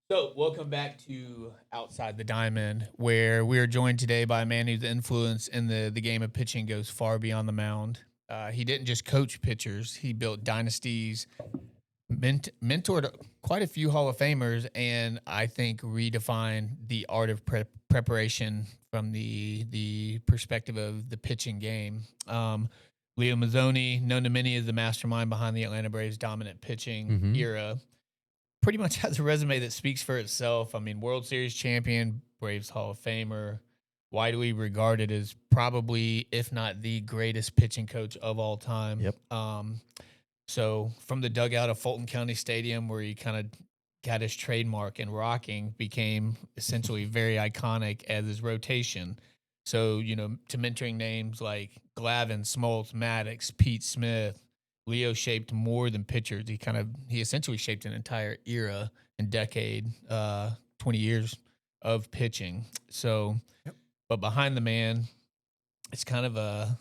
So, welcome back to Outside the Diamond, where we are joined today by a man whose influence in the game of pitching goes far beyond the mound. He didn't just coach pitchers, he built dynasties, mentored quite a few Hall of Famers, and I think redefined the art of preparation from the perspective of the pitching game. Leo Mazzone, known to many as the mastermind behind the Atlanta Braves' dominant pitching era, pretty much has a resume that speaks for itself. I mean, World Series champion, Braves Hall of Famer, widely regarded as probably, if not the greatest pitching coach of all time. Yep. So from the dugout of Fulton County Stadium, where he kind of got his trademark in rocking, became essentially very iconic as his rotation. So, to mentoring names like Glavine, Smoltz, Maddux, Pete Smith, Leo shaped more than pitchers. He essentially shaped an entire era and decade, 20 years of pitching. So, But behind the man, it's kind of the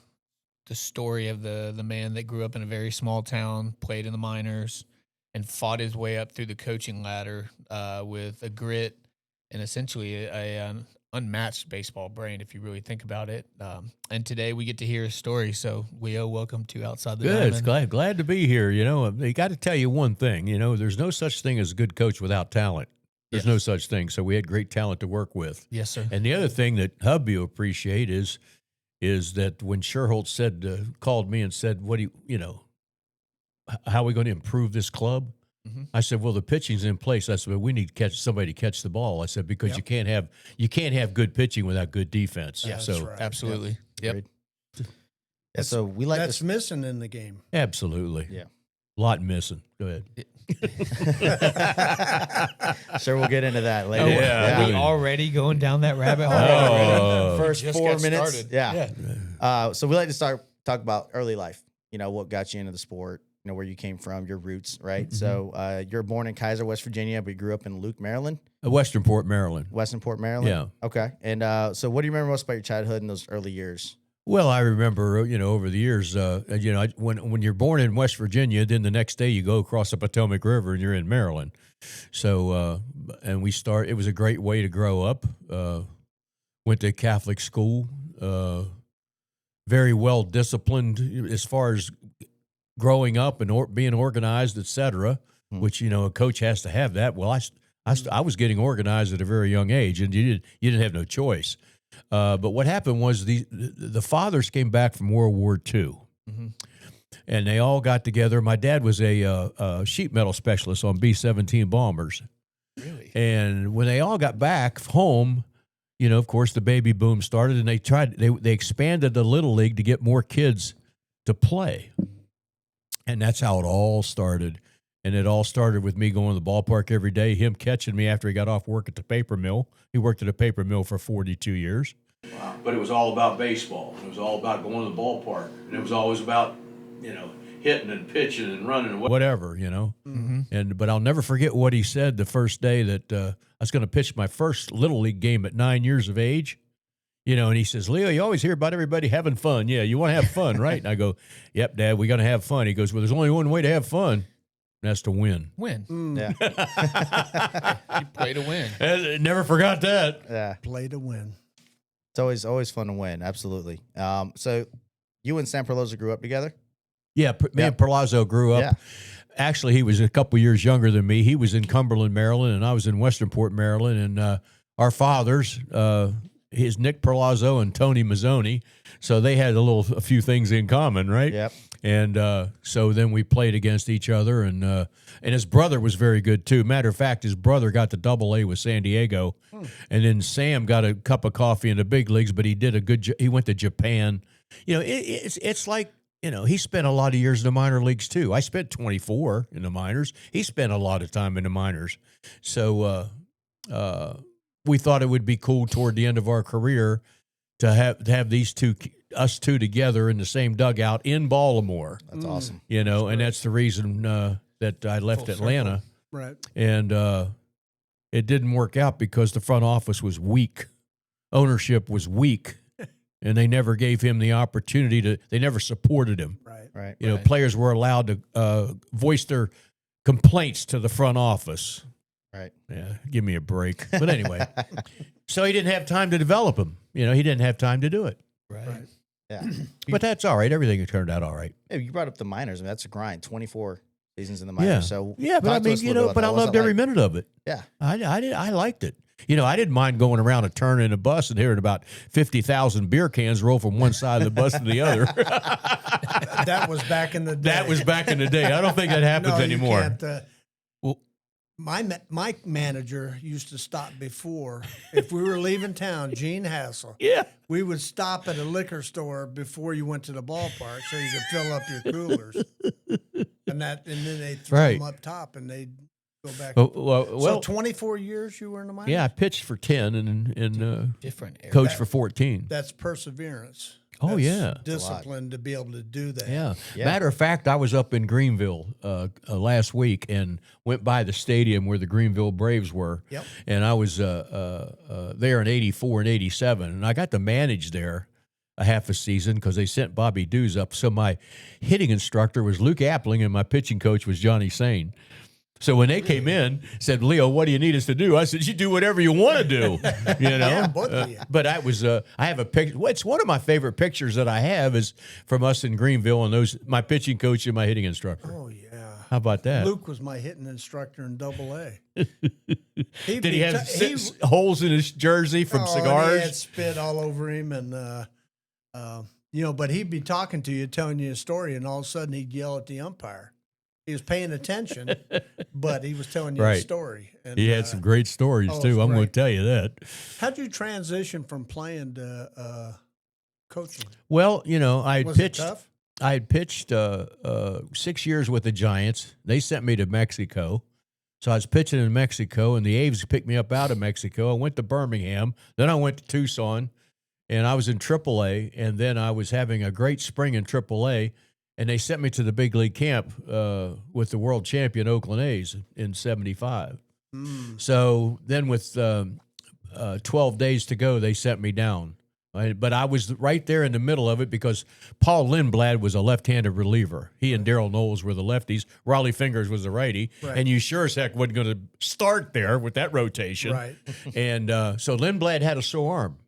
story of the man that grew up in a very small town, played in the minors, and fought his way up through the coaching ladder with a grit and essentially an unmatched baseball brain, if you really think about it. And today we get to hear his story. So, Leo, welcome to Outside the Diamond. Good. Glad to be here. I got to tell you one thing. There's no such thing as a good coach without talent. There's no such thing. So we had great talent to work with. Yes, sir. And the other thing that Hubby will appreciate is that when Sherholtz called me and said, how are we going to improve this club? I said, well, the pitching's in place. I said, well, we need to catch somebody to catch the ball. I said, because you can't have good pitching without good defense. Yeah, so right. Absolutely. Yep. Yeah, so we like that's missing in the game. Absolutely. Yeah. A lot missing. Go ahead. Sure, we'll get into that later. Are we already going down that rabbit hole? First Just 4 got minutes. started. Yeah. So we like to talk about early life. What got you into the sport, where you came from, your roots, right? So you're born in Kaiser, West Virginia, but you grew up in Luke, Maryland. Westernport, Maryland. Westernport, Maryland? Yeah. Okay. And so what do you remember most about your childhood in those early years? Well, I remember, over the years, when you're born in West Virginia, then the next day you go across the Potomac River and you're in Maryland. So, and it was a great way to grow up. Went to Catholic school, very well disciplined as far as growing up and being organized, et cetera, which, a coach has to have that. Well, I was getting organized at a very young age, and you didn't have no choice. But what happened was the fathers came back from World War II, and they all got together. My dad was a sheet metal specialist on B-17 bombers. Really? And when they all got back home, of course, the baby boom started, and they expanded the Little League to get more kids to play. And that's how it all started. And it all started with me going to the ballpark every day, him catching me after he got off work at the paper mill. He worked at a paper mill for 42 years. Wow. But it was all about baseball. It was all about going to the ballpark. And it was always about, hitting and pitching and running and whatever, But I'll never forget what he said the first day that I was going to pitch my first Little League game at 9 years of age. And he says, Leo, you always hear about everybody having fun. Yeah, you want to have fun, right? And I go, yep, Dad, we're going to have fun. He goes, well, there's only one way to have fun. And that's to win. Yeah. You play to win. I never forgot that. Yeah. Play to win. It's always fun to win. Absolutely. So you and Sam Perloza grew up together? Yeah, me and Perlazzo grew up. Yeah. Actually, he was a couple years younger than me. He was in Cumberland, Maryland, and I was in Westernport, Maryland. And our fathers, his Nick Perlazzo and Tony Mazzone, so they had a few things in common, right? Yep. And so then we played against each other, and his brother was very good too. Matter of fact, his brother got to Double-A with San Diego, and then Sam got a cup of coffee in the big leagues. But he did he went to Japan. It's like he spent a lot of years in the minor leagues too. I spent 24 in the minors. He spent a lot of time in the minors. So we thought it would be cool toward the end of our career to have us two together in the same dugout in Baltimore. That's awesome. And that's the reason that I left Atlanta. Right. And it didn't work out because the front office was weak. Ownership was weak. And they never gave him the opportunity they never supported him. Right. Players were allowed to voice their complaints to the front office. Right. Yeah, give me a break. But anyway, so he didn't have time to develop him. You know, he didn't have time to do it. Right. Yeah. But that's all right. Everything turned out all right. Hey, you brought up the minors. I mean, that's a grind. 24 seasons in the minors. Yeah. So Yeah, but I talk to mean, us a you little know, bit but I about that. loved every minute of it. Yeah. I liked it. You know, I didn't mind going around a turn in a bus and hearing about 50,000 beer cans roll from one side of the bus to the other. That was back in the day. That was back in the day. I don't think that happens No, you anymore. can't, Well, my manager used to stop before. If we were leaving town, Gene Hassel, yeah. we would stop at a liquor store before you went to the ballpark so you could fill up your coolers. And then they'd throw Right. them up top and they'd go back. Well, So 24 years you were in the minors? yeah, I pitched for 10 and Different era. coached for 14. That's perseverance. Oh, That's yeah. discipline to be able to do that. Yeah. Yeah. Matter of fact, I was up in Greenville last week and went by the stadium where the Greenville Braves were. Yep. And I was there in 84 and 87. And I got to manage there a half a season because they sent Bobby Dews up. So my hitting instructor was Luke Appling and my pitching coach was Johnny Sane. So when they came in, said, Leo, what do you need us to do? I said, you do whatever you want to do, you know. Yeah, both of you. But I was, I have a picture. It's one of my favorite pictures that I have is from us in Greenville and those my pitching coach and my hitting instructor. Oh, yeah. How about that? Luke was my hitting instructor in AA. Did he have holes in his jersey from And he cigars? had spit all over him, and but he'd be talking to you, telling you a story, and all of a sudden he'd yell at the umpire. He was paying attention, but he was telling you a Right. story. And, He had some great stories oh, too. it's I'm going to great. tell you that. How'd you transition from playing to coaching? Well, you know, I had Was it pitched. tough? I had pitched 6 years with the Giants. They sent me to Mexico. So I was pitching in Mexico, and the A's picked me up out of Mexico. I went to Birmingham. Then I went to Tucson, and I was in AAA. And then I was having a great spring in AAA, and they sent me to the big league camp with the world champion Oakland A's in '75. So then with 12 days to go, they sent me down. But I was right there in the middle of it because Paul Lindblad was a left-handed reliever. He and Darrell Knowles were the lefties. Raleigh Fingers was the righty. Right. And you sure as heck wasn't going to start there with that rotation. Right. And so Lindblad had a sore arm.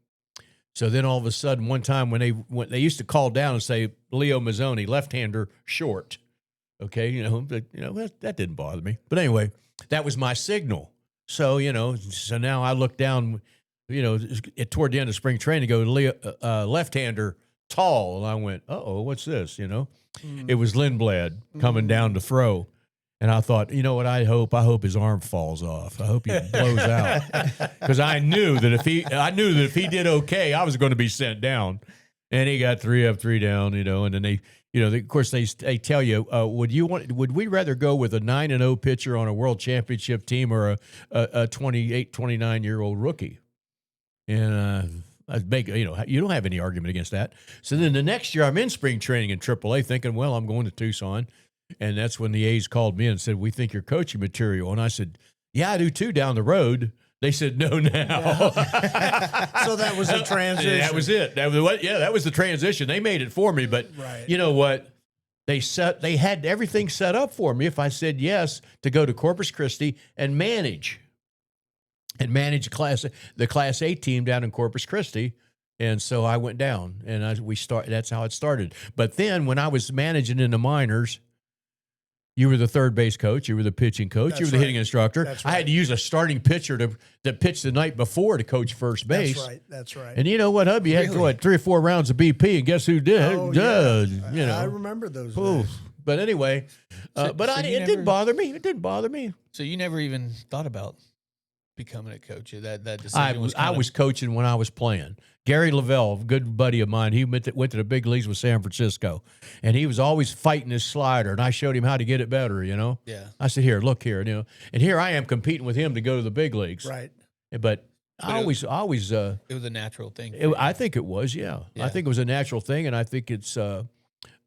So then all of a sudden, one time when they used to call down and say, Leo Mazzone, left-hander, short. Okay, that didn't bother me. But anyway, that was my signal. So, so now I look down, toward the end of spring training, go, Leo, left-hander, tall. And I went, uh-oh, what's this, It was Lindblad coming down to throw. And I thought, you know what I hope? I hope his arm falls off. I hope he blows out. Because I knew that if he did okay, I was going to be sent down. And he got 3 up, 3 down, and then they, of course they tell you, would we rather go with a 9-0 pitcher on a world championship team or a 28, 29-year-old rookie? And I make, you don't have any argument against that. So then the next year I'm in spring training in AAA thinking, well, I'm going to Tucson. And that's when the A's called me and said, we think you're coaching material. And I said, yeah, I do too down the road. They said, no, now. So that was a transition. That was it. That was the transition. They made it for me. But Right. you know what? They had everything set up for me if I said yes to go to Corpus Christi and manage the Class A team down in Corpus Christi. And so I went down, and that's how it started. But then when I was managing in the minors, you were the third base coach. You were the pitching coach. That's you were the right. hitting instructor. That's I had right. to use a starting pitcher that pitched the night before to coach first base. That's right. And you know what, Hub? You had to go at 3 or 4 rounds of BP, and guess who did? Oh, Did, I remember those Oof. days. But anyway, So it you didn't bother me. It didn't bother me. So you never even thought about becoming a coach? That decision I was coaching when I was playing. Gary Lavelle, a good buddy of mine, he went to the big leagues with San Francisco, and he was always fighting his slider, and I showed him how to get it better, Yeah. I said, here, look here, and here I am competing with him to go to the big leagues. Right. But I always it was a natural thing. I think it was, yeah. Yeah. I think it was a natural thing, and I think it's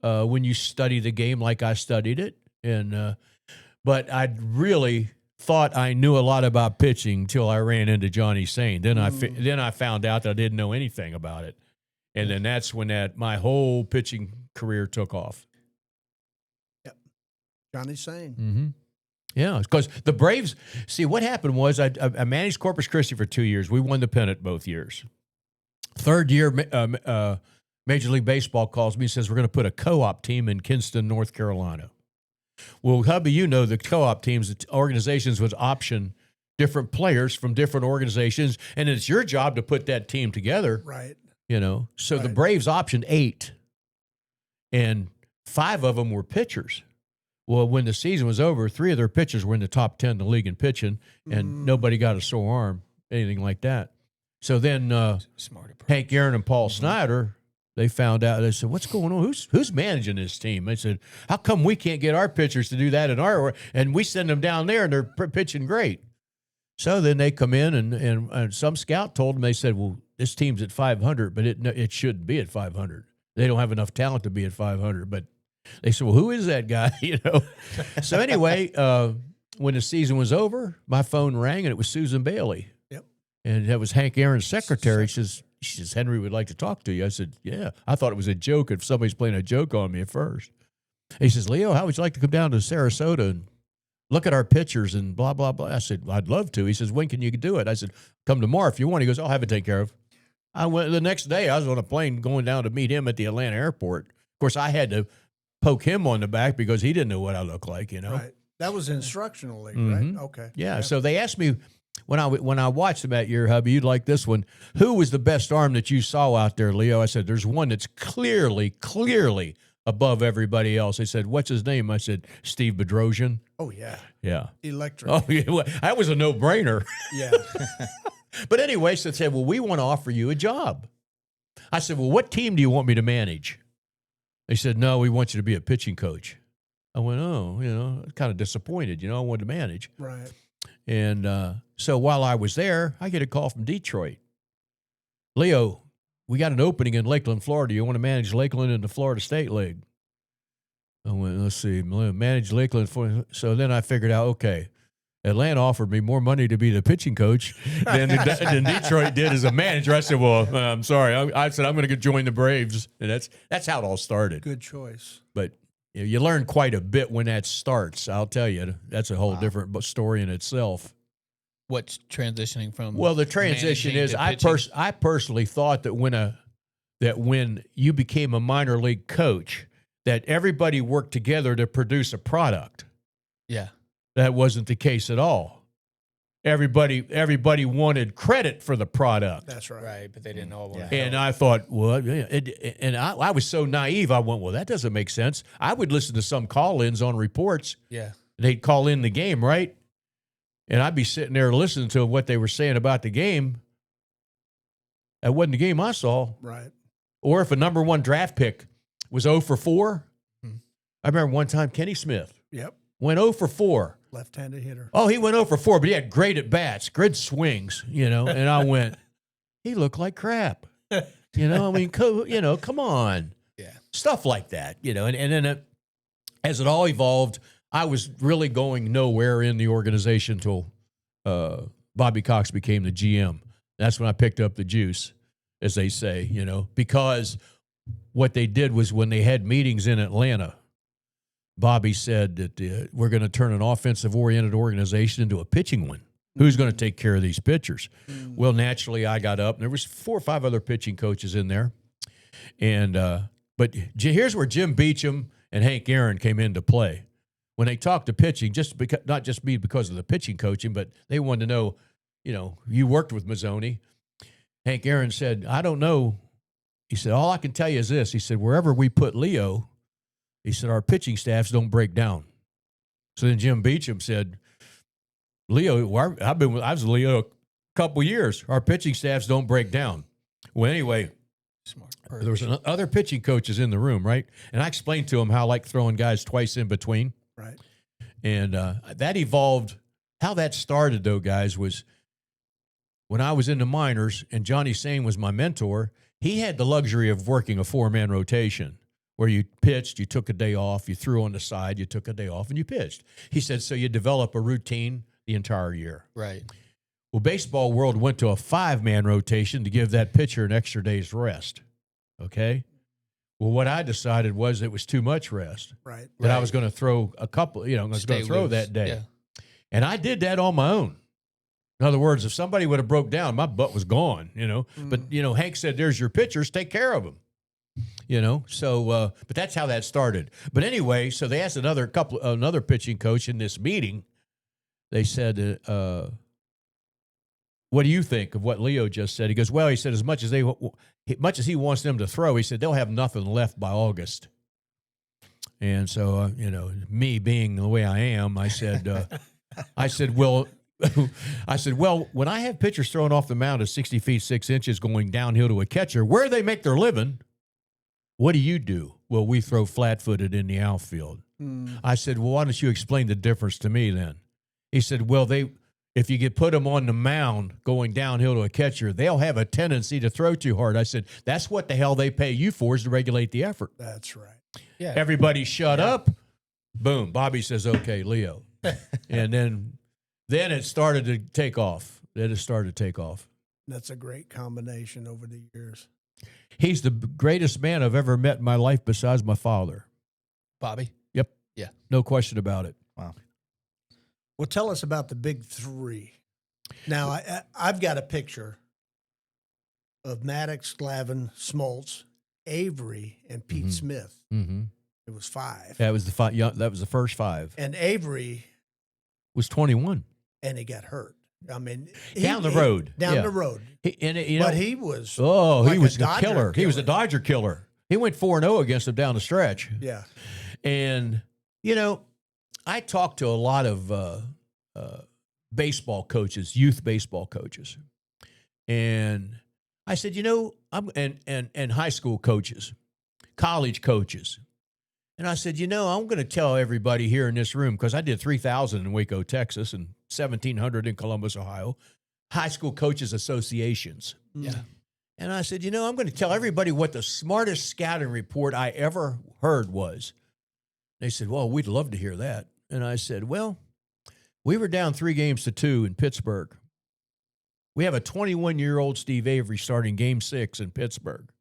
when you study the game like I studied it, and but I really thought I knew a lot about pitching until I ran into Johnny Sane. Then I found out that I didn't know anything about it, and then that's when my whole pitching career took off. Johnny Sane. Mm-hmm. Yeah, because the Braves. See, what happened was I managed Corpus Christi for 2 years. We won the pennant both years. Third year, Major League Baseball calls me and says we're going to put a co-op team in Kinston, North Carolina. Well, hubby, you know the co-op teams, the organizations would option different players from different organizations, and it's your job to put that team together. Right. So the Braves optioned 8, and 5 of them were pitchers. Well, when the season was over, 3 of their pitchers were in the top 10 in the league in pitching, and nobody got a sore arm, anything like that. So then Hank Aaron and Paul Snyder, they found out. They said, "What's going on? Who's managing this team?" They said, "How come we can't get our pitchers to do that and we send them down there and they're pitching great?" So then they come in and some scout told them, they said, "Well, this team's at 500, but it shouldn't be at 500. They don't have enough talent to be at 500." But they said, "Well, who is that guy?" So anyway, when the season was over, my phone rang and it was Susan Bailey. Yep. And that was Hank Aaron's secretary. She says, "Henry would like to talk to you." I said, "Yeah." I thought it was a joke if somebody's playing a joke on me at first. He says, "Leo, how would you like to come down to Sarasota and look at our pictures and blah, blah, blah?" I said, "I'd love to." He says, "When can you do it?" I said, "Come tomorrow if you want." He goes, "I'll have it taken care of." I went the next day. I was on a plane going down to meet him at the Atlanta airport. Of course, I had to poke him on the back because he didn't know what I looked like, Right. That was instructional league, Mhm. right? Okay. Yeah. So they asked me when I watched them that year, hubby, you'd like this one. Who was the best arm that you saw out there, Leo? I said, "There's one that's clearly above everybody else." They said, "What's his name?" I said, "Steve Bedrosian." Oh, yeah. Yeah. Electric. Oh, yeah. Well, that was a no-brainer. Yeah. But anyway, so they said, "Well, we want to offer you a job." I said, "Well, what team do you want me to manage?" They said, "No, we want you to be a pitching coach." I went, "Oh, kind of disappointed. I wanted to manage." Right. And so while I was there, I get a call from Detroit. "Leo, we got an opening in Lakeland, Florida. You want to manage Lakeland in the Florida State League?" I went, "Let's see, manage Lakeland." So then I figured out, okay, Atlanta offered me more money to be the pitching coach than Detroit did as a manager. I said, "Well, I'm sorry." I said, "I'm going to join the Braves." And that's how it all started. Good choice. But you learn quite a bit when that starts. I'll tell you, that's a whole different story in itself. What's transitioning from? Well, the transition is I personally thought that when you became a minor league coach, that everybody worked together to produce a product. Yeah. That wasn't the case at all. Everybody wanted credit for the product. That's right. Right, but they didn't all want Yeah. to. And I thought, well, and I was so naive. I went, well, that doesn't make sense. I would listen to some call-ins on reports. Yeah. They'd call in the game, right? And I'd be sitting there listening to what they were saying about the game. That wasn't the game I saw. Right. Or if a number 1 draft pick was 0 for 4. I remember one time Kenny Smith Yep. went 0 for 4. Left-handed hitter. Oh, he went 0 for 4, but he had great at-bats, good swings, And I went, he looked like crap. I mean, come on. Yeah. Stuff like that, And then as it all evolved, I was really going nowhere in the organization until Bobby Cox became the GM. That's when I picked up the juice, as they say, because what they did was when they had meetings in Atlanta, Bobby said that we're going to turn an offensive-oriented organization into a pitching one. Who's going to take care of these pitchers? Well, naturally, I got up, and there was 4 or 5 other pitching coaches in there. And but here's where Jim Beecham and Hank Aaron came into play. When they talked to pitching, not just me because of the pitching coaching, but they wanted to know, you worked with Mazzone. Hank Aaron said, "I don't know." He said, "All I can tell you is this." He said, "Wherever we put Leo," he said, "our pitching staffs don't break down." So then Jim Beecham said, "Leo, I was with Leo a couple years. Our pitching staffs don't break down." Well, anyway, Smart. there was other pitching coaches in the room, right? And I explained to him how I like throwing guys twice in between. Right. And that evolved. How that started, though, guys, was when I was in the minors and Johnny Sane was my mentor. He had the luxury of working a 4-man rotation where you pitched, you took a day off, you threw on the side, you took a day off, and you pitched. He said, so you develop a routine the entire year. Right. Well, baseball world went to a 5-man rotation to give that pitcher an extra day's rest. Okay? Well, what I decided was it was too much rest. Right. That I was going to throw a couple, I was going to throw that day. Yeah. And I did that on my own. In other words, if somebody would have broke down, my butt was gone, you know. But, you know, Hank said, there's your pitchers, take care of them. You know, so, but that's how that started. But anyway, so they asked another pitching coach in this meeting. They said, what do you think of what Leo just said? He goes, well, he said, as much as he wants them to throw, he said, they'll have nothing left by August. And so, you know, me being the way I am, I said, well, when I have pitchers throwing off the mound at 60 feet, 6 inches going downhill to a catcher, where they make their living, what do you do? Well, we throw flat-footed in the outfield. I said, well, why don't you explain the difference to me then? He said, well, if you put them on the mound going downhill to a catcher, they'll have a tendency to throw too hard. I said, that's what the hell they pay you for, is to regulate the effort. That's right. Yeah. Everybody shut up. Boom. Bobby says, okay, Leo. And then it started to take off. That's a great combination over the years. He's the greatest man I've ever met in my life besides my father. Bobby? Yep. Yeah. No question about it. Wow. Well, tell us about the big three. Now, I've got a picture of Maddux, Glavine, Smoltz, Avery, and Pete Smith. Mm-hmm. It was 5. That was the first 5. And Avery Was 21. and he got hurt. I mean, Down the road. Down Yeah. the road. But He was. he like was a a Dodger killer. He was a Dodger killer. He went 4-0 against them down the stretch. Yeah. And, you know, I talked to a lot of baseball coaches, youth baseball coaches. And I said, you know, and high school coaches, college coaches. And I said, you know, I'm going to tell everybody here in this room, because I did 3,000 in Waco, Texas, and 1,700 in Columbus, Ohio, high school coaches associations. Yeah. And I said, you know, I'm going to tell everybody what the smartest scouting report I ever heard was. They said, well, we'd love to hear that. And I said, well, we were down 3-2 in Pittsburgh. We have a 21-year-old Steve Avery starting Game 6 in Pittsburgh.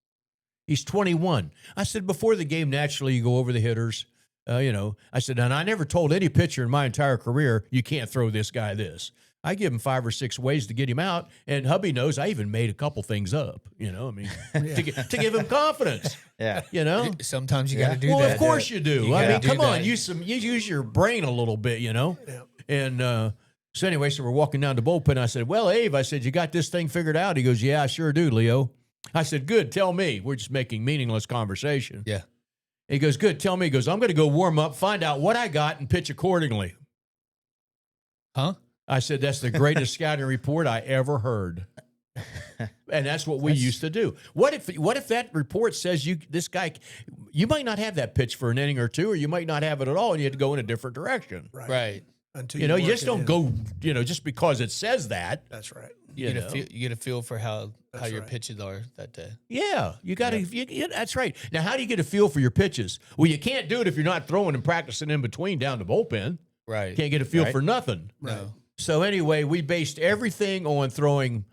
He's 21. I said, before the game, naturally, you go over the hitters. You know, I said, and I never told any pitcher in my entire career, you can't throw this guy this. I give him 5 or 6 ways to get him out. And hubby knows I even made a couple things up, you know, I mean, to give him confidence. Yeah. You know? Sometimes you got to do Well, that. of course you do. You I gotta mean, do come on, that. you use your brain a little bit, you know? Yeah. And so anyway, so we're walking down the bullpen. I said, well, Abe, I said, you got this thing figured out? He goes, yeah, I sure do, Leo. I said, good, tell me. We're just making meaningless conversation. Yeah. He goes, good, tell me. He goes, I'm going to go warm up, find out what I got, and pitch accordingly. Huh? I said, that's the greatest scouting report I ever heard. And that's what we used to do. What if that report says this guy, you might not have that pitch for an inning or two, or you might not have it at all, and you have to go in a different direction. Right. Until You know, you work just it don't in. go, you know, just because it says that. That's right. You get a feel for how your right. pitches are that day. Yeah, you got to. That's right. Now, how do you get a feel for your pitches? Well, you can't do it if you're not throwing and practicing in between down the bullpen. Right. Can't get a feel Right. for nothing. No. So anyway, we based everything on throwing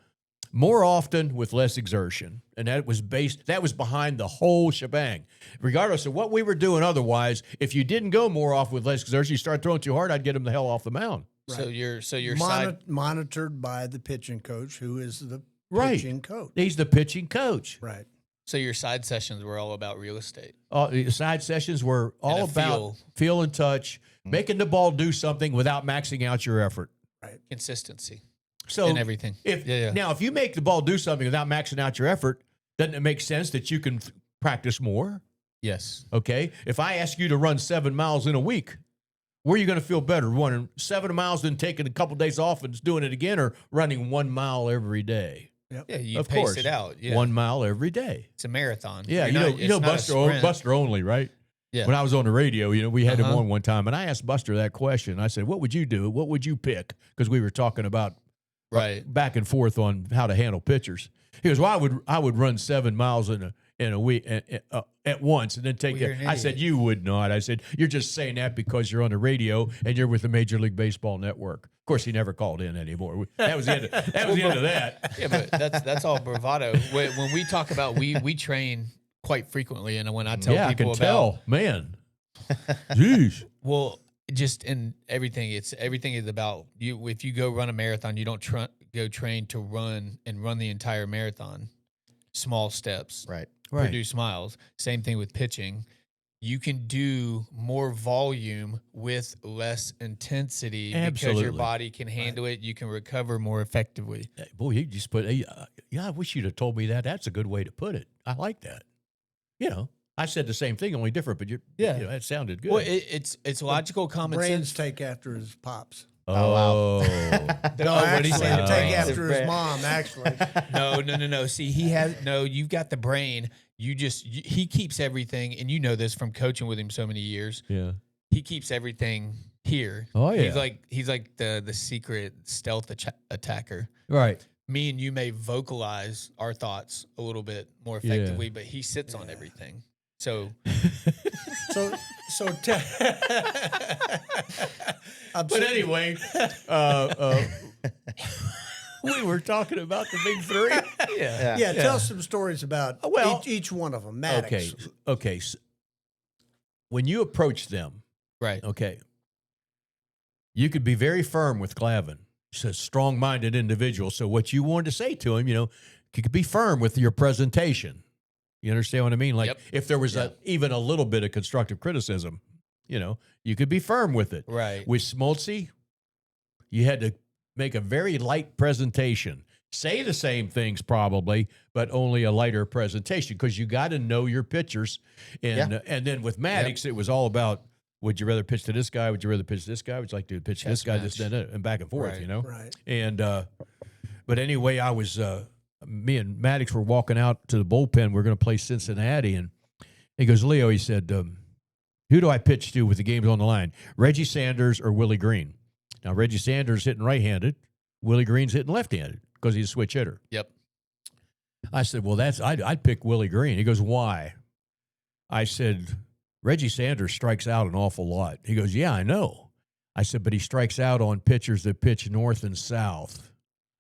more often with less exertion, and that was behind the whole shebang. Regardless of what we were doing, otherwise, if you didn't go more off with less exertion, you start throwing too hard, I'd get them the hell off the mound. So your side. Monitored by the pitching coach, who is the Right. pitching coach. He's the pitching coach. Right. So your side sessions were all about real estate. The side sessions were all a about feel and touch, making the ball do something without maxing out your effort. Consistency So in everything. Now, if you make the ball do something without maxing out your effort, doesn't it make sense that you can practice more? Yes. Okay. If I ask you to run 7 miles in a week, where are you going to feel better? Running 7 miles, then taking a couple days off and doing it again, or running 1 mile every day? Yeah, you Of pace course. it out. Yeah. 1 mile every day. It's a marathon. Yeah, You're you know it's not a sprint. Buster Only, right? Yeah. When I was on the radio, you know, we had him Uh-huh. on one time, and I asked Buster that question. I said, "What would you do? What would you pick?" Because we were talking about Right. back and forth on how to handle pitchers. He goes, "Well, I would run 7 miles in a week at once, and then take Well, you're it." an I said, idiot. "You would not." I said, "You're just saying that because you're on the radio and you're with the Major League Baseball Network." Of course, he never called in anymore. That was the end. That was the end of that. Yeah, but that's all bravado. When we talk about we train quite frequently, and when I tell Yeah, I people can about tell, man. Jeez. well, just in everything, everything is about you. If you go run a marathon, you don't go train to run the entire marathon. Small steps, Right. produce miles. Same thing with pitching. You can do more volume with less intensity because your Absolutely. body can handle it. You can recover more effectively. Boy, you just put, yeah, I wish you'd have told me that. That's a good way to put it. I like that. You know, I said the same thing, only different, but you know, that sounded good. Well, it's logical common Brains sense. take after his pops. oh, No, what did he actually, say? take Brains. after his mom. Actually, No. See, you've got the brain. He keeps everything, and you know this from coaching with him so many years. yeah. He keeps everything here. Oh, yeah. He's like the secret stealth attacker. Right. Me and you may vocalize our thoughts a little bit more effectively, but he sits on everything. So so But anyway, we were talking about the big three. yeah, tell us some stories about Well, each one of them. Maddux. Okay. So when you approach them, right. okay, you could be very firm with Glavine. He's a strong-minded individual. So what you wanted to say to him, you know, you could be firm with your presentation. You understand what I mean? Like if there was even a little bit of constructive criticism, you know, you could be firm with it. Right. With Smoltz, you had to make a very light presentation. Say the same things probably, but only a lighter presentation because you got to know your pitchers. And then with Maddux, it was all about, would you rather pitch to this guy? Would you rather pitch to this guy? Would you like to pitch to this guy? This, and back and forth, you know? Right. And, but anyway, me and Maddux were walking out to the bullpen. We're going to play Cincinnati. And he goes, Leo, he said, who do I pitch to with the games on the line? Reggie Sanders or Willie Green? Now, Reggie Sanders hitting right-handed. Willie Green's hitting left-handed because he's a switch hitter. Yep. I said, well, I'd pick Willie Green. He goes, why? I said, Reggie Sanders strikes out an awful lot. He goes, yeah, I know. I said, but he strikes out on pitchers that pitch north and south.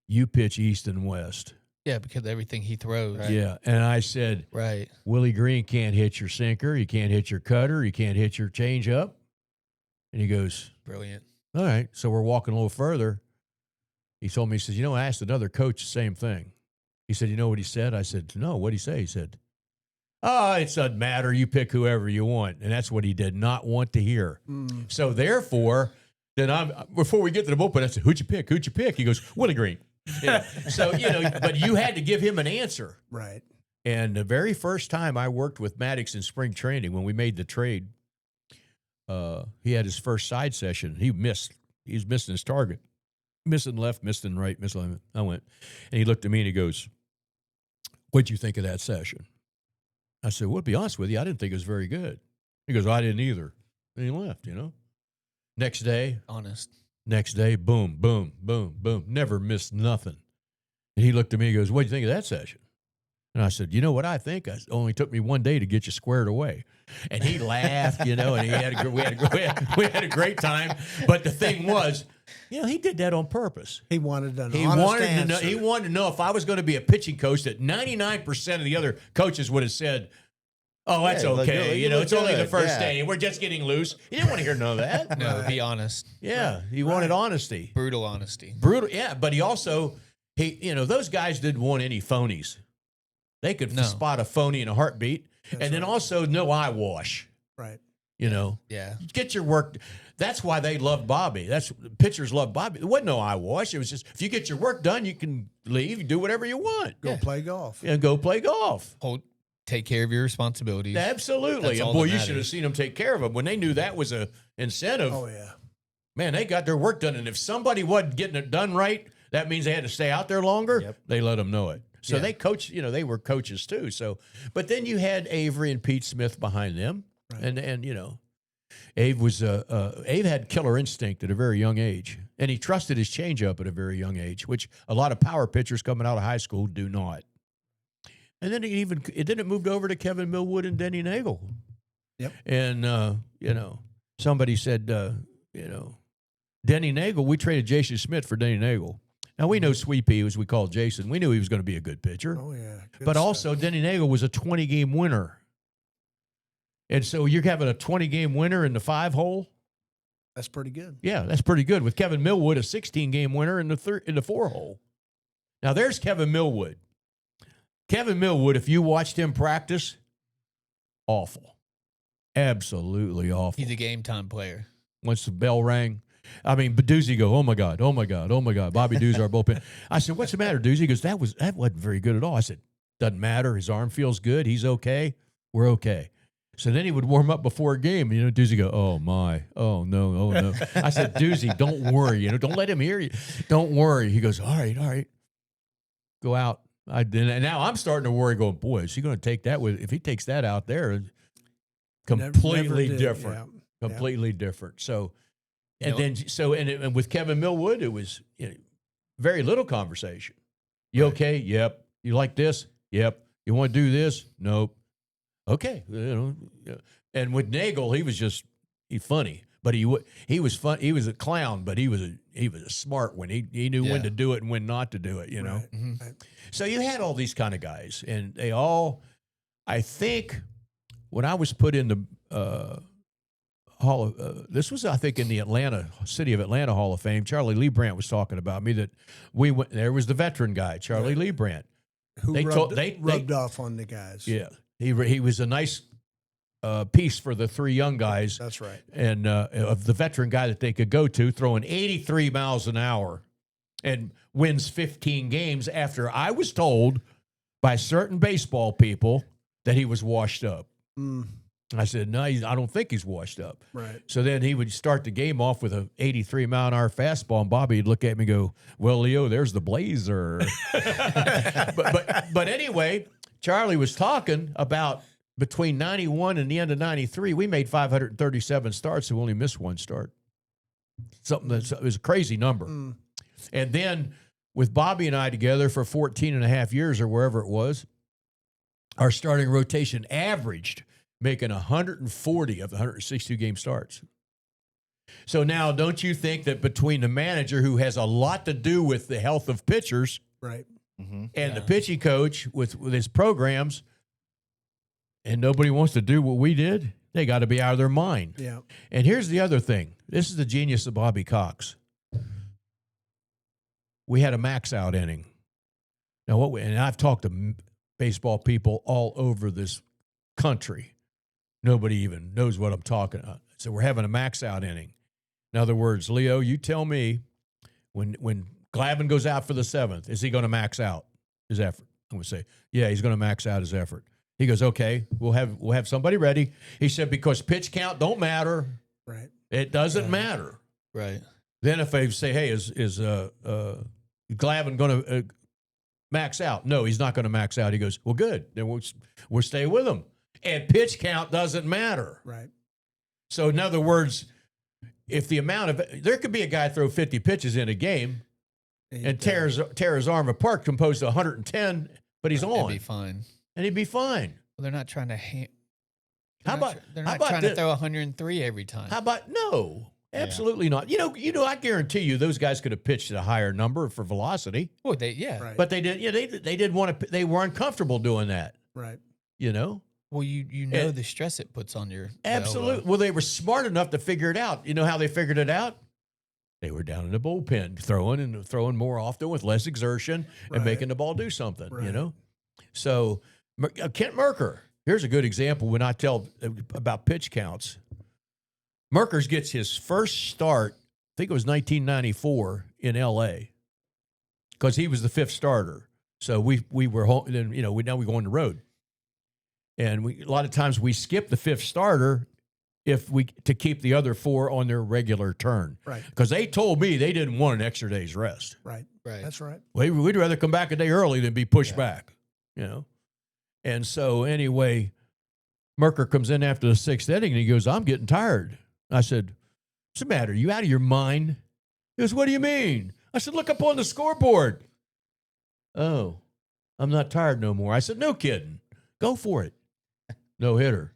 You pitch east and west. Yeah, because of everything he throws. Right. Yeah. And I said, right. Willie Green can't hit your sinker. He can't hit your cutter. He can't hit your changeup. And he goes, brilliant. All right. So we're walking a little further. He told me, he says, you know, I asked another coach the same thing. He said, you know what he said? I said, no, what'd he say? He said, oh, it doesn't matter. You pick whoever you want. And that's what he did not want to hear. So therefore, then before we get to the bullpen, I said, who'd you pick? Who'd you pick? He goes, Willie Green. Yeah. So, you know, but you had to give him an answer. Right. And the very first time I worked with Maddux in spring training, when we made the trade, he had his first side session. He was missing his target. Missing left, missing right, missing left. I went. And he looked at me and he goes, what'd you think of that session? I said, well, to be honest with you, I didn't think it was very good. He goes, I didn't either. And he left, you know. Next day, boom, boom, boom, boom. Never missed nothing. And he looked at me and goes, what'd you think of that session? And I said, you know what I think? It only took me one day to get you squared away. And he laughed, you know, and we had a great time. But the thing was, you know, he did that on purpose. He wanted an honest answer. He wanted to know if I was going to be a pitching coach that 99% of the other coaches would have said, oh, that's okay. You know, it's only the first day. We're just getting loose. He didn't want to hear none of that. No, be honest. Yeah, he wanted honesty. Brutal honesty. Brutal, yeah. But he also, you know, those guys didn't want any phonies. They could spot a phony in a heartbeat. And then also no eyewash. Right. You know? Yeah. Get your work. That's why they loved Bobby. Pitchers loved Bobby. There wasn't no eyewash. It was just, if you get your work done, you can leave, do whatever you want. Go play golf. And go play golf. Take care of your responsibilities. Absolutely. And boy, you should have seen them take care of them. When they knew that was a incentive. Oh, yeah. Man, they got their work done. And if somebody wasn't getting it done right, that means they had to stay out there longer. Yep. They let them know it. So they coached, you know, they were coaches too. So, but then you had Avery and Pete Smith behind them. Right. And you know, Abe had killer instinct at a very young age. And he trusted his changeup at a very young age, which a lot of power pitchers coming out of high school do not. And then it moved over to Kevin Millwood and Denny Nagel. Yep. And, you know, somebody said, you know, Denny Nagel, we traded Jason Smith for Denny Nagel. Now, we know Sweepy, as we call Jason. We knew he was going to be a good pitcher. Oh, yeah. But also, Denny Nagel was a 20-game winner. And so you're having a 20-game winner in the 5-hole? That's pretty good. Yeah, that's pretty good. With Kevin Millwood, a 16-game winner in the 4-hole. Now there's Kevin Millwood. Kevin Millwood, if you watched him practice, awful. Absolutely awful. He's a game time player. Once the bell rang, I mean, Doozy go, oh my God. Bobby Doozy, our bullpen. I said, what's the matter, Doozy? He goes, that wasn't very good at all. I said, doesn't matter. His arm feels good. He's okay. We're okay. So then he would warm up before a game. You know, Doozy go, oh my, oh no. I said, Doozy, don't worry. You know, don't let him hear you. Don't worry. He goes, all right. Go out. And now I'm starting to worry, going, boy, is he going to take that with? If he takes that out there, completely Never different. Yeah. Completely different. So, You know- and with Kevin Millwood, it was very little conversation. You okay? Yep. You like this? Yep. You want to do this? Nope. Okay. And with Nagel, he's funny, but he was fun. He was a clown, but he was a smart one. He knew when to do it and when not to do it. You know. Right. Mhm. Right. So you had all these kind of guys, and they all, I think, when I was put in the Hall of, this was, I think, in the City of Atlanta Hall of Fame. Charlie Lee Brandt was talking about me that we went. There was the veteran guy, Charlie Lee Brandt. Who They rubbed, told- rubbed off on the guys. Yeah, he was a nice piece for the three young guys, That's right. and of the veteran guy that they could go to, throwing 83 miles an hour, and wins 15 games after I was told by certain baseball people that he was washed up. Mm, I said, no, I don't think he's washed up. right. So then he would start the game off with a 83-mile-an-hour fastball, and Bobby would look at me and go, well, Leo, there's the blazer. but anyway, Charlie was talking about between 91 and the end of 93, we made 537 starts and we only missed one start. It was a crazy number. Mm, And then with Bobby and I together for 14 and a half years or wherever it was, our starting rotation averaged making 140 of the 162 game starts. So now, don't you think that between the manager, who has a lot to do with the health of pitchers, right. and the pitching coach with his programs, and nobody wants to do what we did, they got to be out of their mind. Yeah. And here's the other thing. This is the genius of Bobby Cox. We had a max out inning. Now, and I've talked to baseball people all over this country. Nobody even knows what I'm talking about. So we're having a max out inning. In other words, Leo, you tell me when Glavine goes out for the 7th, is he going to max out his effort? I'm going to say, yeah, he's going to max out his effort. He goes, okay, we'll have somebody ready. He said, because pitch count don't matter. Right. It doesn't matter. Right. Then if they say, hey, is Glavine going to max out? No, he's not going to max out. He goes, well, good. Then we'll stay with him. And pitch count doesn't matter. Right. So in other words, if the amount of there could be a guy throw 50 pitches in a game and tear his arm apart, composed to 110, but he's It'd on, be fine. and he'd be fine. Well, they're not trying to. They're how not about trying thi- to throw 103 every time. How about no? Absolutely not. You know, I guarantee you those guys could have pitched at a higher number for velocity, Well, yeah. Right. but they did. Yeah, they didn't want to. They were uncomfortable doing that. Right. You know. Well, you know the stress it puts on your Absolutely. Well, they were smart enough to figure it out. You know how they figured it out? They were down in the bullpen, throwing more often with less exertion and Right. making the ball do something, you Right. know? So Kent Merker, here's a good example when I tell about pitch counts. Merkers gets his first start, I think it was 1994 in L.A., because he was the 5th starter. So we were home, then now we go on the road. And a lot of times we skip the 5th starter to keep the other 4 on their regular turn. Right. Because they told me they didn't want an extra day's rest. Right. Right. That's right. We'd rather come back a day early than be pushed back, you know. And so anyway, Merker comes in after the 6th inning and he goes, I'm getting tired. I said, what's the matter? You out of your mind? He goes, what do you mean? I said, look up on the scoreboard. Oh, I'm not tired no more. I said, no kidding. Go for it. No-hitter.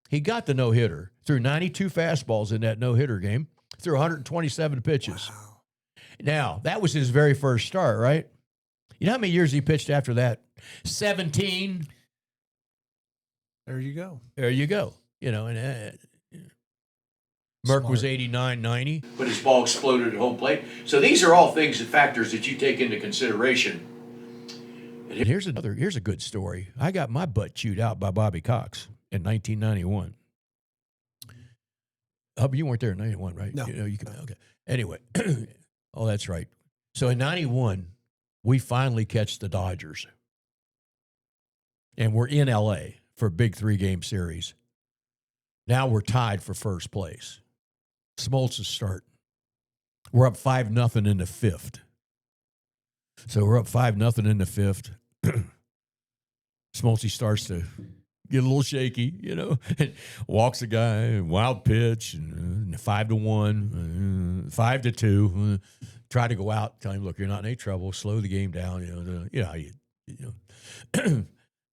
He got the no-hitter. Threw 92 fastballs in that no-hitter game. Threw 127 pitches. Wow. Now, that was his very first start, right? You know how many years he pitched after that? 17. There you go. There you go. You know, and Merck was 89, 90. But his ball exploded at home plate. So these are all things and factors that you take into consideration. And here's a good story. I got my butt chewed out by Bobby Cox in 1991. Oh, you weren't there in 91, right? No. Okay. Anyway, oh, that's right. So in 91, we finally catch the Dodgers. And we're in L.A. for a big 3-game series. Now we're tied for first place. Smoltz is starting. We're up 5-0 in the fifth. So we're up 5-0 in the fifth. Smoltz starts to get a little shaky, walks the guy, wild pitch, and 5-1, 5-2. Try to go out, tell him, look, you're not in any trouble. Slow the game down.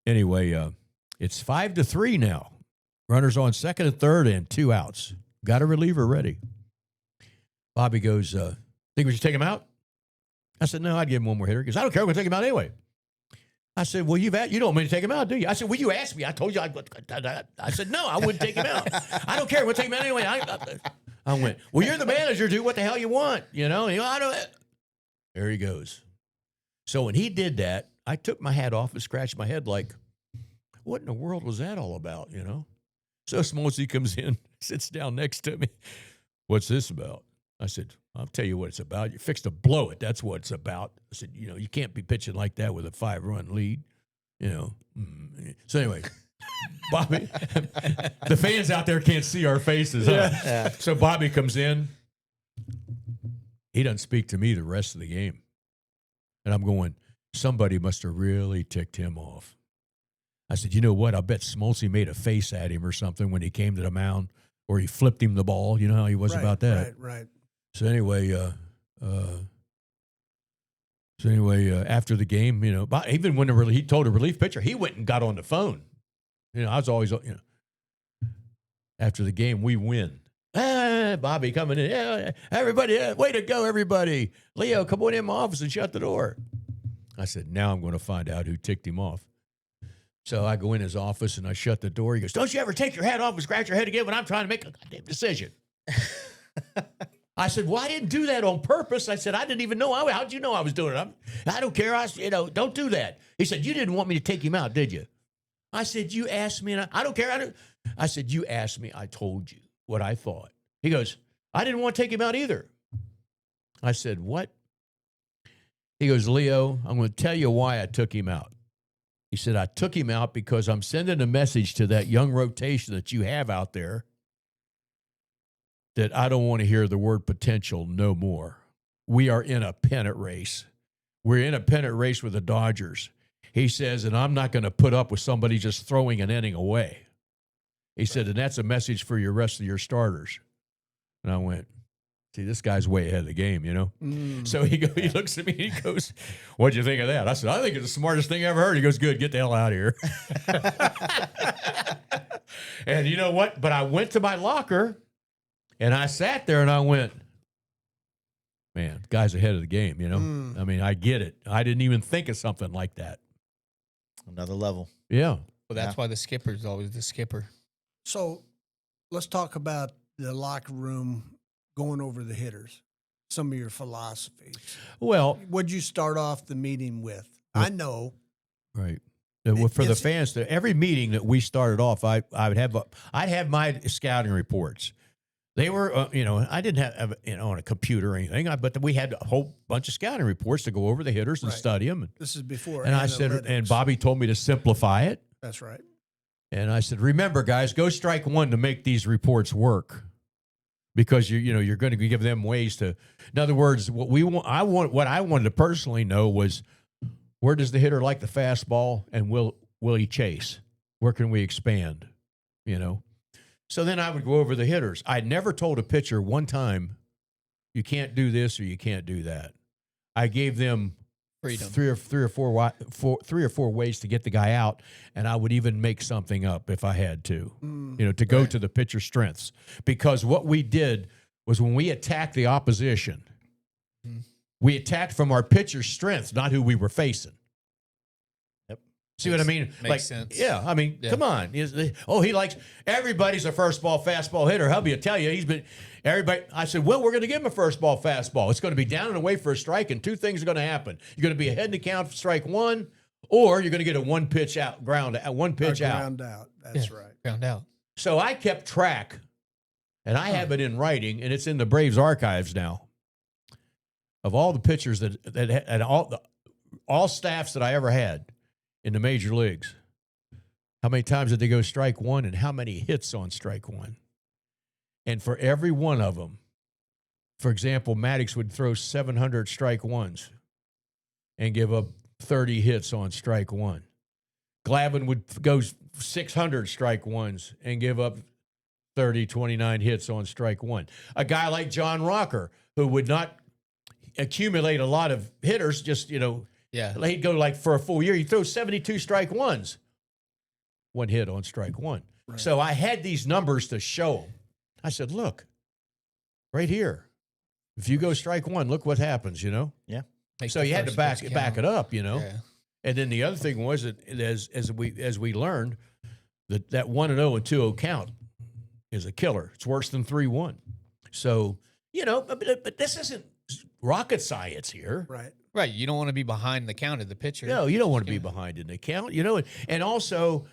Anyway, it's 5-3 now. Runners on second and third and 2 outs. Got a reliever ready. Bobby goes, think we should take him out? I said, no, I'd give him one more hitter. He goes, I don't care. We're going to take him out anyway. I said, well, you don't want me to take him out, do you? I said, well, you asked me. I told you. I said, no, I wouldn't take him out. I don't care. We'll take him out anyway. I went, well, you're the manager. Do what the hell you want. I don't. There he goes. So when he did that, I took my hat off and scratched my head like, what in the world was that all about, So Smoltz comes in, sits down next to me. What's this about? I said, I'll tell you what it's about. You're fixed to blow it. That's what it's about. I said, you can't be pitching like that with a 5-run lead, So anyway, Bobby, the fans out there can't see our faces. Huh? Yeah. So Bobby comes in. He doesn't speak to me the rest of the game. And I'm going, somebody must have really ticked him off. I said, you know what? I bet Smoltz made a face at him or something when he came to the mound, or he flipped him the ball. You know how he was about that. Right. So anyway, after the game, even when he told a relief pitcher, he went and got on the phone. I was always, after the game, we win. Bobby coming in. Yeah, everybody, way to go, everybody. Leo, come on in my office and shut the door. I said, now I'm going to find out who ticked him off. So I go in his office and I shut the door. He goes, don't you ever take your hat off and scratch your head again when I'm trying to make a goddamn decision. I said, well, I didn't do that on purpose. I said, I didn't even know. How'd you know I was doing it? I don't care. Don't do that. He said, you didn't want me to take him out, did you? I said, you asked me, and I don't care. I said, you asked me. I told you what I thought. He goes, I didn't want to take him out either. I said, what? He goes, Leo, I'm going to tell you why I took him out. He said, I took him out because I'm sending a message to that young rotation that you have out there that I don't want to hear the word potential no more. We are in a pennant race. We're in a pennant race with the Dodgers. He says, and I'm not going to put up with somebody just throwing an inning away. He said, and that's a message for your rest of your starters. And I went, see, this guy's way ahead of the game, So he looks at me and he goes, what'd you think of that? I said, I think it's the smartest thing I ever heard. He goes, good, get the hell out of here. And you know what? But I went to my locker and I sat there and I went, man, the guy's ahead of the game, I mean, I get it. I didn't even think of something like that. Another level. Yeah. Well, that's why the skipper's always the skipper. So let's talk about the locker room going over the hitters, some of your philosophies. Well, what'd you start off the meeting with? I know. Right. Well, for the fans, every meeting that we started off, I'd have my scouting reports. They were, I didn't have, on a computer or anything, but we had a whole bunch of scouting reports to go over the hitters and study them. This is before. And I said, and Bobby told me to simplify it. That's right. And I said, remember, guys, go strike one to make these reports work, because you're going to give them ways to. In other words, what I wanted to personally know was, where does the hitter like the fastball, and will he chase? Where can we expand? So then I would go over the hitters. I never told a pitcher one time, you can't do this or you can't do that. I gave them freedom. Three or four ways to get the guy out, and I would even make something up if I had to, to go to the pitcher's strengths. Because what we did was, when we attacked the opposition, we attacked from our pitcher's strengths, not who we were facing. Yep. See what I mean? Makes sense. Yeah, I mean, Yeah. come on. He likes everybody's a first ball fastball hitter. Hubby will tell you he's been everybody. I said, well, we're going to give him a first ball fastball. It's going to be down and away for a strike, and two things are going to happen. You're going to be ahead in the count for strike one, or you're going to get a one pitch out. Ground out. That's right. Ground out. So I kept track, and I have it in writing, and it's in the Braves archives now, of all the pitchers and all staffs that I ever had in the major leagues. How many times did they go strike one, and how many hits on strike one? And for every one of them, for example, Maddux would throw 700 strike ones and give up 30 hits on strike one. Glavine would go 600 strike ones and give up 29 hits on strike one. A guy like John Rocker, who would not accumulate a lot of hitters, just, Yeah. he'd go like for a full year, he'd throw 72 strike ones. One hit on strike one. Right. So I had these numbers to show him. I said, look, right here. If you go strike one, look what happens, Yeah. So you had to back it up, Yeah. And then the other thing was that as we learned, that 1-0 and 2-0 count is a killer. It's worse than 3-1. So, but this isn't rocket science here. Right. Right. You don't want to be behind the count of the pitcher. No, you don't want to be behind in the count, And also,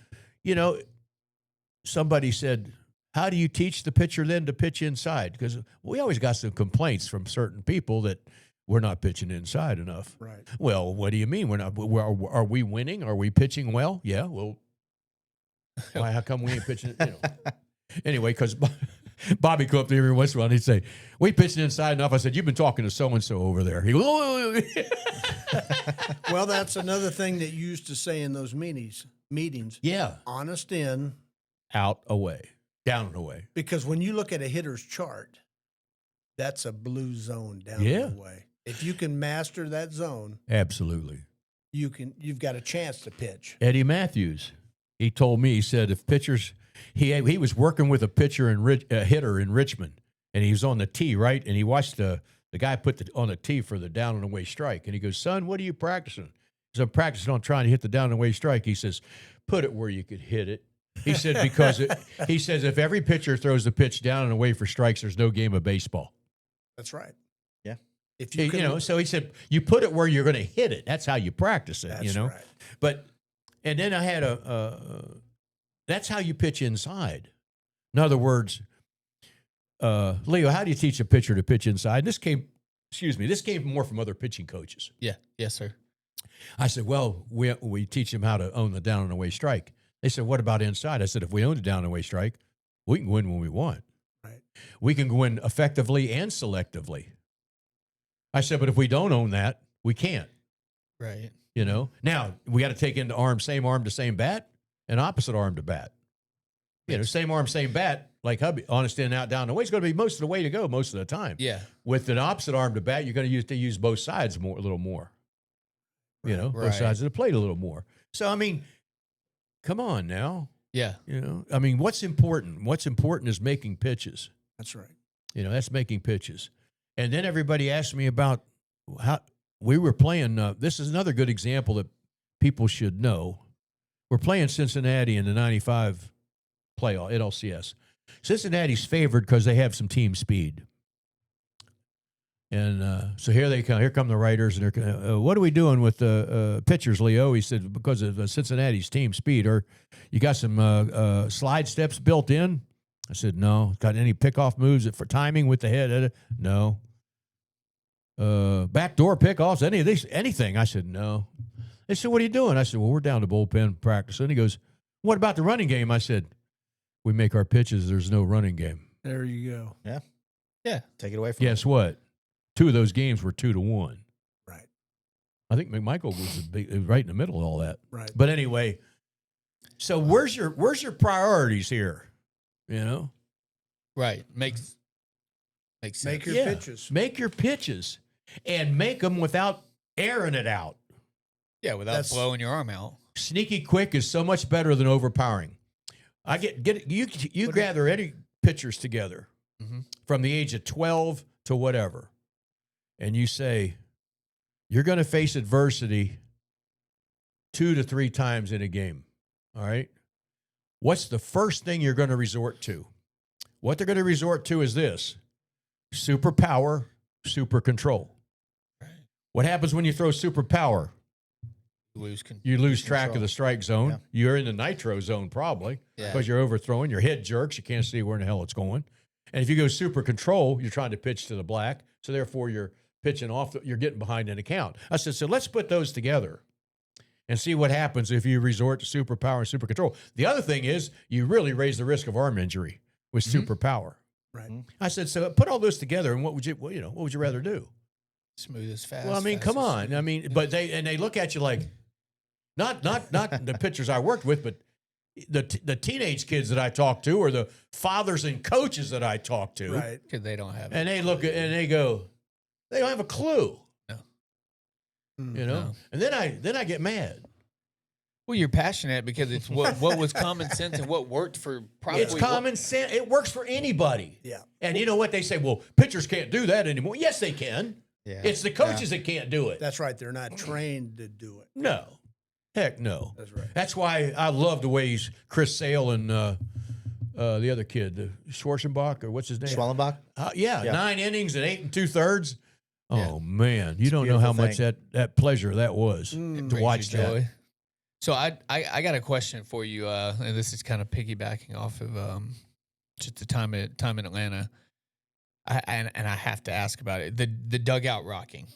somebody said, how do you teach the pitcher then to pitch inside? Because we always got some complaints from certain people that we're not pitching inside enough. Right. Well, what do you mean? Are we winning? Are we pitching well? Yeah. Well, why? How come we ain't pitching? Anyway, because Bobby come up to me every once in a while and he'd say, we pitching inside enough. I said, you've been talking to so-and-so over there. He goes, oh. Well, that's another thing that you used to say in those meetings. Yeah. Honest in. Out, away. Down and away. Because when you look at a hitter's chart, that's a blue zone down Yeah. and away. If you can master that zone, Absolutely. you've got a chance to pitch. Eddie Matthews, he told me, he said, if pitchers, he was working with a hitter in Richmond, and he was on the tee, right? And he watched the guy put on the tee for the down and away strike. And he goes, son, what are you practicing? He said, I'm practicing on trying to hit the down and away strike. He says, put it where you could hit it. He said, because he says, if every pitcher throws the pitch down and away for strikes, there's no game of baseball. That's right. Yeah. If you can, So he said, you put it where you're going to hit it. That's how you practice it, that's Right. But, and then I had that's how you pitch inside. In other words, Leo, how do you teach a pitcher to pitch inside? This came more from other pitching coaches. Yeah. Yes, sir. I said, well, we teach them how to own the down and away strike. They said, what about inside? I said, if we own the down and away strike, we can win when we want. Right. We can win effectively and selectively. I said, but if we don't own that, we can't. Right. Now we got to take into same arm to same bat, and opposite arm to bat. Same arm, same bat, like hubby, honest in, out, down, the way. It's going to be most of the way to go most of the time. Yeah. With an opposite arm to bat, you're going to use both sides a little more. Both Right. sides of the plate a little more. So, I mean, come on now. Yeah. I mean, what's important? What's important is making pitches. that's right. That's making pitches. And then everybody asked me about how we were playing. This is another good example that people should know. We're playing Cincinnati in the 95 playoff at LCS. Cincinnati's favored because they have some team speed. And so here they come. Here come the writers, and they're, what are we doing with the pitchers, Leo? He said, because of Cincinnati's team speed, or you got some slide steps built in? I said, no. Got any pickoff moves for timing with the head? No. Backdoor pickoffs, anything? I said, no. They said, what are you doing? I said, well, we're down to bullpen practice. And he goes, what about the running game? I said, we make our pitches. There's no running game. There you go. Yeah. Take it away from Guess what? 2 of those games were 2-1. Right. I think McMichael was right in the middle of all that. Right. But anyway, so where's your priorities here? Right. Makes sense. Make your Yeah. pitches. Make your pitches and make them without airing it out. Yeah, without That's- blowing your arm out. Sneaky quick is so much better than overpowering. I you gather any pitchers together Mhm. from the age of 12 to whatever, and you say you're going to face adversity 2 to 3 times in a game. All right. What's the first thing you're going to resort to? What they're going to resort to is this: super power, super control. What happens when you throw super power? You lose track control. of the strike zone. Yeah. You're in the nitro zone probably Yeah. because you're overthrowing. Your head jerks. You can't see where in the hell it's going. And if you go super control, you're trying to pitch to the black. So therefore, you're pitching off. You're getting behind an account. I said, so let's put those together and see what happens if you resort to super power and super control. The other thing is you really raise the risk of arm injury with super power. Right. I said, so put all those together, and what would you rather do? Smooth as fast. Well, I mean, fast come as on. smooth. I mean, but they look at you like, not the pitchers I worked with, but the teenage kids that I talk to, or the fathers and coaches that I talk to, Right. Because they don't have it. and they look at and they go, they don't have a clue, Mm. you know. No. And then I get mad. Well, you're passionate because it's what was common sense and what worked for probably. It's common sense. It works for anybody. Yeah. And you know what they say? Well, pitchers can't do that anymore. Yes, they can. Yeah. It's the coaches that can't do it. That's right. They're not trained to do it. No. Heck no. That's right. That's why I love the way Chris Sale and the other kid, the Schwarzenbach, or what's his name? Schwellenbach? Yeah, Yeah. 9 innings and 8 2/3. Yeah. Oh man, you don't a know how beautiful much that pleasure that was to brings watch you that. joy. So I got a question for you, and this is kind of piggybacking off of just the time in Atlanta. And I have to ask about it. The dugout rocking.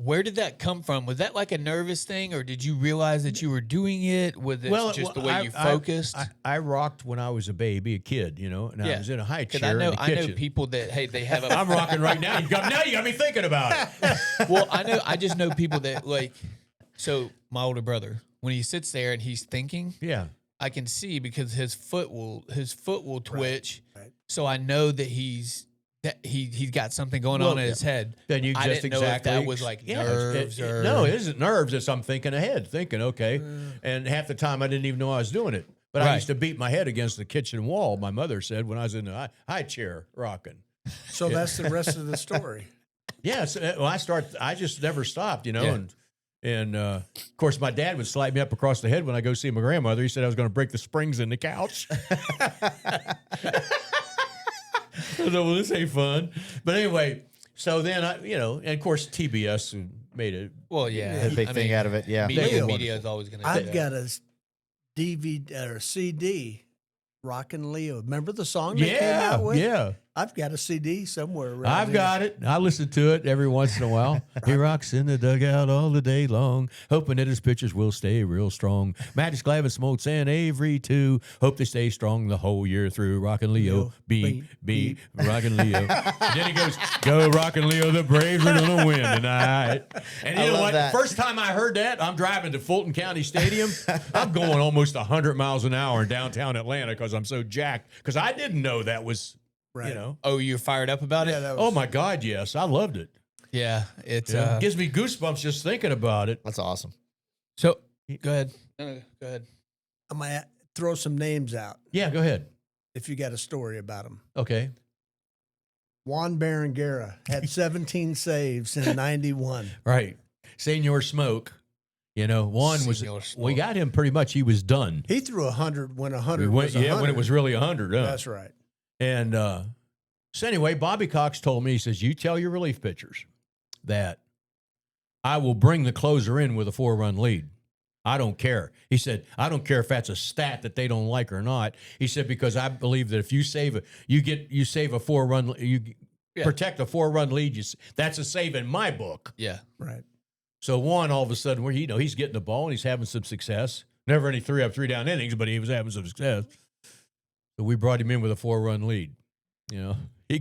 Where did that come from? Was that like a nervous thing, or did you realize that you were doing it? Was it just the way you focused? I rocked when I was a baby, a kid, you know, and I Yeah. was in a high Because chair in the I know kitchen. people that they have a. I'm rocking right now. Now you got me thinking about it. Well, I just know people that like. So my older brother, when he sits there and he's thinking, Yeah. I can see because his foot will twitch. Right. So I know that he's got something going on in his head. Then you I just didn't know if that was like nerves or no, it isn't nerves. It's I'm thinking ahead, thinking okay, and half the time I didn't even know I was doing it. But I Right. used to beat my head against the kitchen wall. My mother said when I was in the high chair rocking. So that's the rest of the story. Yes, I just never stopped, you know, Yeah. and of course my dad would slap me up across the head when I go see my grandmother. He said I was going to break the springs in the couch. I thought, well, this ain't fun. But anyway, so then and of course TBS made it. Well, yeah, A big thing out of it. Yeah. Media, Leo, is always going to. I've got a DVD or CD, Rockin' Leo. Remember the song they came out with? Yeah. I've got a CD somewhere around I've here. got it. I listen to it every once in a while. He rocks in the dugout all the day long, hoping that his pitchers will stay real strong. Maddux, Glavine, Smoltz, and Avery too. Hope they stay strong the whole year through. Rockin' Leo, beep, beep, Rockin' Leo. And then he goes, go Rockin' Leo, the Braves are going to win tonight. And you I know love what? that. First time I heard that, I'm driving to Fulton County Stadium. I'm going almost 100 miles an hour in downtown Atlanta because I'm so jacked. Because I didn't know that was, Right. you know. Oh, you're fired up about Yeah, it? that was, Oh my God, yes, I loved it. Yeah, it's Gives me goosebumps just thinking about it. That's awesome. so. Go ahead. No, go ahead. I'm going to throw some names out Yeah, go ahead. if you got a story about them. Okay. Juan Barangera had 17 saves in 91. Right. Senior Smoke. You know, Juan was. Senor Smoke. We got him pretty much. He was done. He threw 100 when 100 We was went, 100. when it was really 100. Huh? That's right. And so anyway, Bobby Cox told me, he says, you tell your relief pitchers that I will bring the closer in with a 4-run lead. I don't care. He said, I don't care if that's a stat that they don't like or not. He said, because I believe that if you save a 4-run, protect a 4-run lead, that's a save in my book. Yeah. Right. So Juan, all of a sudden, where he's getting the ball and he's having some success. Never any 3-up, 3-down innings, but he was having some success. So we brought him in with a 4-run lead. You know, he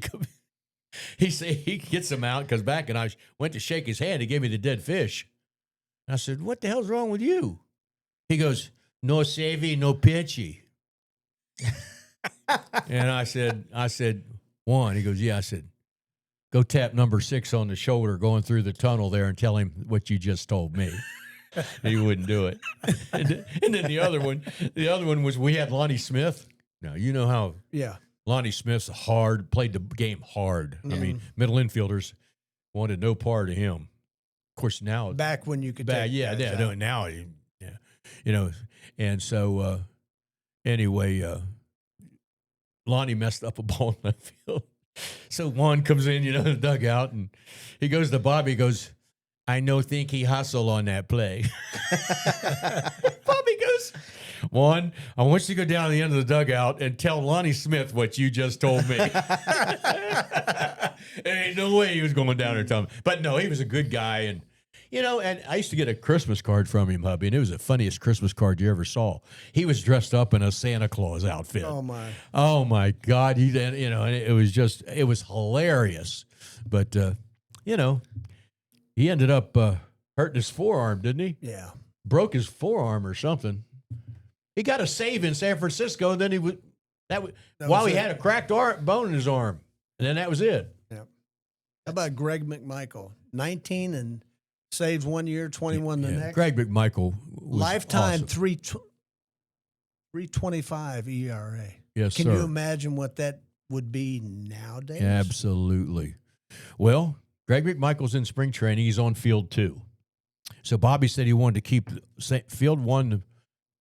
gets him out, comes back, and I went to shake his hand. He gave me the dead fish. And I said, "What the hell's wrong with you?" He goes, "No savey, no pitchy." And I said, "Juan." He goes, "Yeah." I said, "Go tap number 6 on the shoulder going through the tunnel there and tell him what you just told me." He wouldn't do it. And then the other one was we had Lonnie Smith. Now, you know how Yeah. Lonnie Smith's played the game hard. I mean, middle infielders wanted no part of him. Of course, now Back when you could back, take guys out. now you know. And so anyway, Lonnie messed up a ball in left field. So Juan comes in, in the dugout, and he goes to Bobby. He goes, "I no think he hustle on that play." Bobby goes, "Juan, I want you to go down to the end of the dugout and tell Lonnie Smith what you just told me." There ain't no way he was going down there telling me. But no, he was a good guy. And, and I used to get a Christmas card from him, hubby, and it was the funniest Christmas card you ever saw. He was dressed up in a Santa Claus outfit. Oh my God. And it was hilarious. But, he ended up hurting his forearm, didn't he? Yeah. Broke his forearm or something. He got a save in San Francisco, and then he had a cracked bone in his arm, and then that was it. Yeah. How about Greg McMichael? 19 and saves 1 year, 21 the next. Greg McMichael was lifetime awesome. 3.25 ERA. Yes, Can sir. you imagine what that would be nowadays? Absolutely. Well, Greg McMichael's in spring training. He's on field 2. So Bobby said he wanted to keep field 1.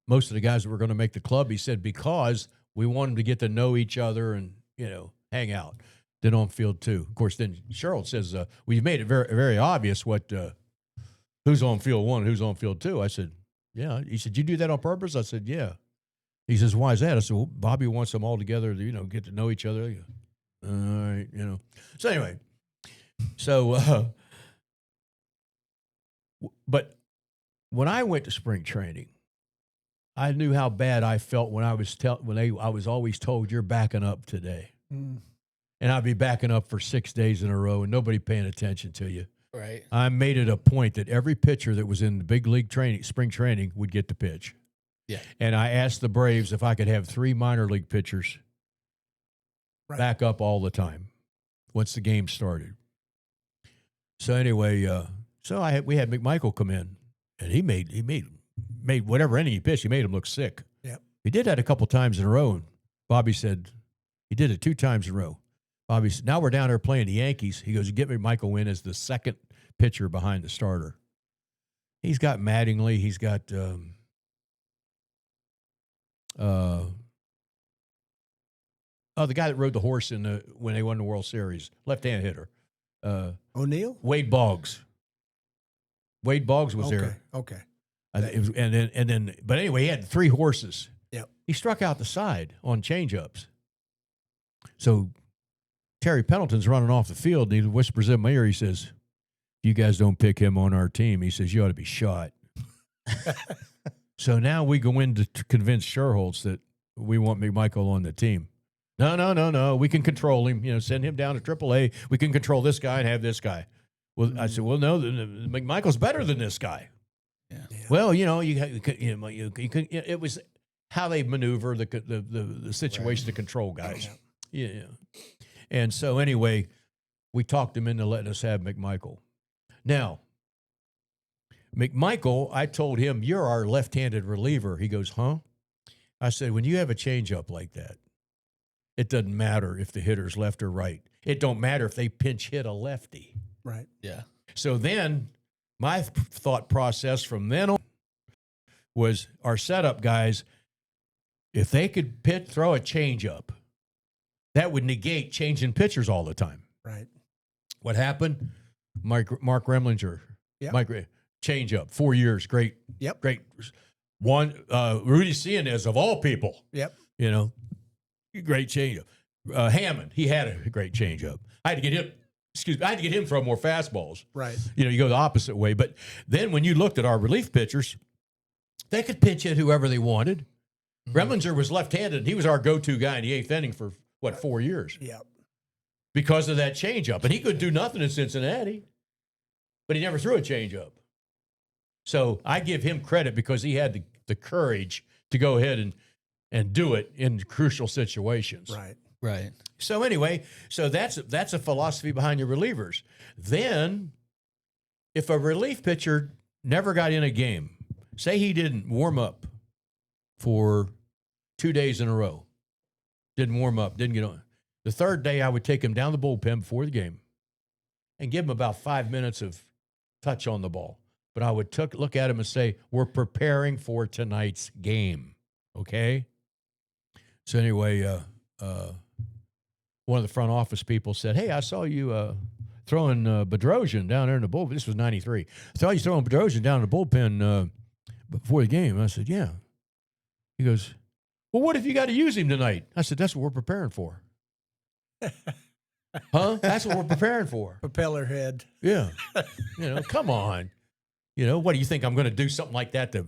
Most of the guys that were going to make the club, he said, because we want them to get to know each other and, hang out. Then on field 2. Of course, then Cheryl says, we've made it very, very obvious who's on field 1, who's on field 2. I said, yeah. He said, you do that on purpose? I said, yeah. He says, why is that? I said, well, Bobby wants them all together to, get to know each other. All right, So anyway, but when I went to spring training, I knew how bad I felt when I was I was always told, you're backing up today. Mm. And I'd be backing up for 6 days in a row and nobody paying attention to you. Right. I made it a point that every pitcher that was in the big league spring training would get to pitch. Yeah. And I asked the Braves if I could have 3 minor league pitchers back up all the time once the game started. So anyway, we had McMichael come in, and he made whatever inning he pitched, he made him look sick. Yep. He did that a couple times in a row. And Bobby said he did it 2 times in a row. Bobby said, now we're down there playing the Yankees. He goes, get McMichael in as the second pitcher behind the starter. He's got Mattingly. He's got the guy that rode the horse when they won the World Series, left-hand hitter. O'Neill? Wade Boggs. Wade Boggs was there. Okay. But anyway, he had 3 horses. Yep. He struck out the side on changeups. So Terry Pendleton's running off the field, and he whispers in my ear. He says, "If you guys don't pick him on our team," he says, "you ought to be shot." So now we go in to convince Sherholtz that we want McMichael on the team. No. We can control him. Send him down to AAA. We can control this guy and have this guy. Well, I said, well, no, McMichael's better than this guy. Yeah. Well, it was how they maneuver the situation to control guys. Yeah. And so anyway, we talked him into letting us have McMichael. Now, McMichael, I told him, you're our left-handed reliever. He goes, huh? I said, when you have a changeup like that, it doesn't matter if the hitter's left or right. It don't matter if they pinch hit a lefty. Right. Yeah. So then my thought process from then on was our setup guys, if they could throw a changeup, that would negate changing pitchers all the time. Right. What happened? Mark Remlinger. Yep. Changeup, 4 years, great. Yep. Great. One, Rudy Cianez, of all people. Yep. Great changeup. Hammond, he had a great changeup. I had to get him to throw more fastballs. Right. You go the opposite way. But then when you looked at our relief pitchers, they could pinch hit whoever they wanted. Mm-hmm. Remlinger was left-handed. He was our go-to guy in the 8th inning for, 4 years? Yep. Because of that changeup. And he could do nothing in Cincinnati, but he never threw a changeup. So I give him credit because he had the courage to go ahead and do it in crucial situations. Right. So anyway, that's a philosophy behind your relievers. Then, if a relief pitcher never got in a game, say he didn't warm up for 2 days in a row, didn't warm up, didn't get on. The 3rd day, I would take him down the bullpen before the game and give him about 5 minutes of touch on the ball. but I would look at him and say, we're preparing for tonight's game. Okay. So anyway, one of the front office people said, hey, I saw you throwing Bedrosian down there in the bullpen. This was 93. I saw you throwing Bedrosian down in the bullpen before the game. I said, yeah. He goes, well, what if you got to use him tonight? I said, that's what we're preparing for. Huh? That's what we're preparing for. Propeller head. Yeah. Come on. What do you think? I'm going to do something like that to,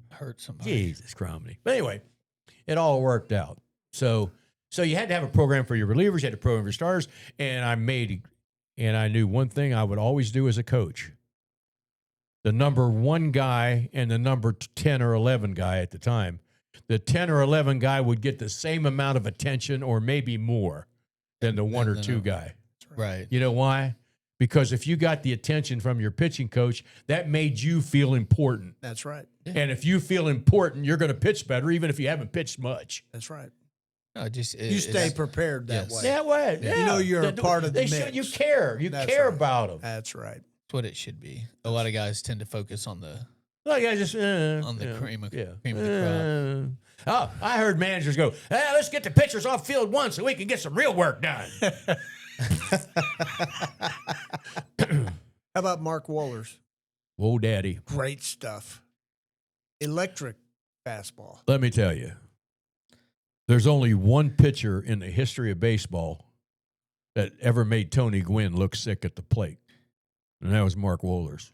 Hurt somebody. Jesus criminy. But anyway, it all worked out. So you had to have a program for your relievers. You had a program for your starters. And I knew one thing I would always do as a coach. The number 1 guy and the number 10 or 11 guy at the time. The 10 or 11 guy would get the same amount of attention or maybe more than the 1 or 2 guy. Right. You know why? Because if you got the attention from your pitching coach, that made you feel important. That's right. Yeah. And if you feel important, you're going to pitch better, even if you haven't pitched much. That's right. No, You stay prepared that way. That way. You know you're a part of the mix. You care. You That's care right. about them. That's right. That's what it should be. A lot of guys tend to focus on the Like I just on the cream of the crop. Oh, I heard managers go, let's get the pitchers off field one so we can get some real work done. How about Mark Wohlers? Whoa, daddy. Great stuff. Electric fastball. Let me tell you, there's only one pitcher in the history of baseball that ever made Tony Gwynn look sick at the plate, and that was Mark Wohlers.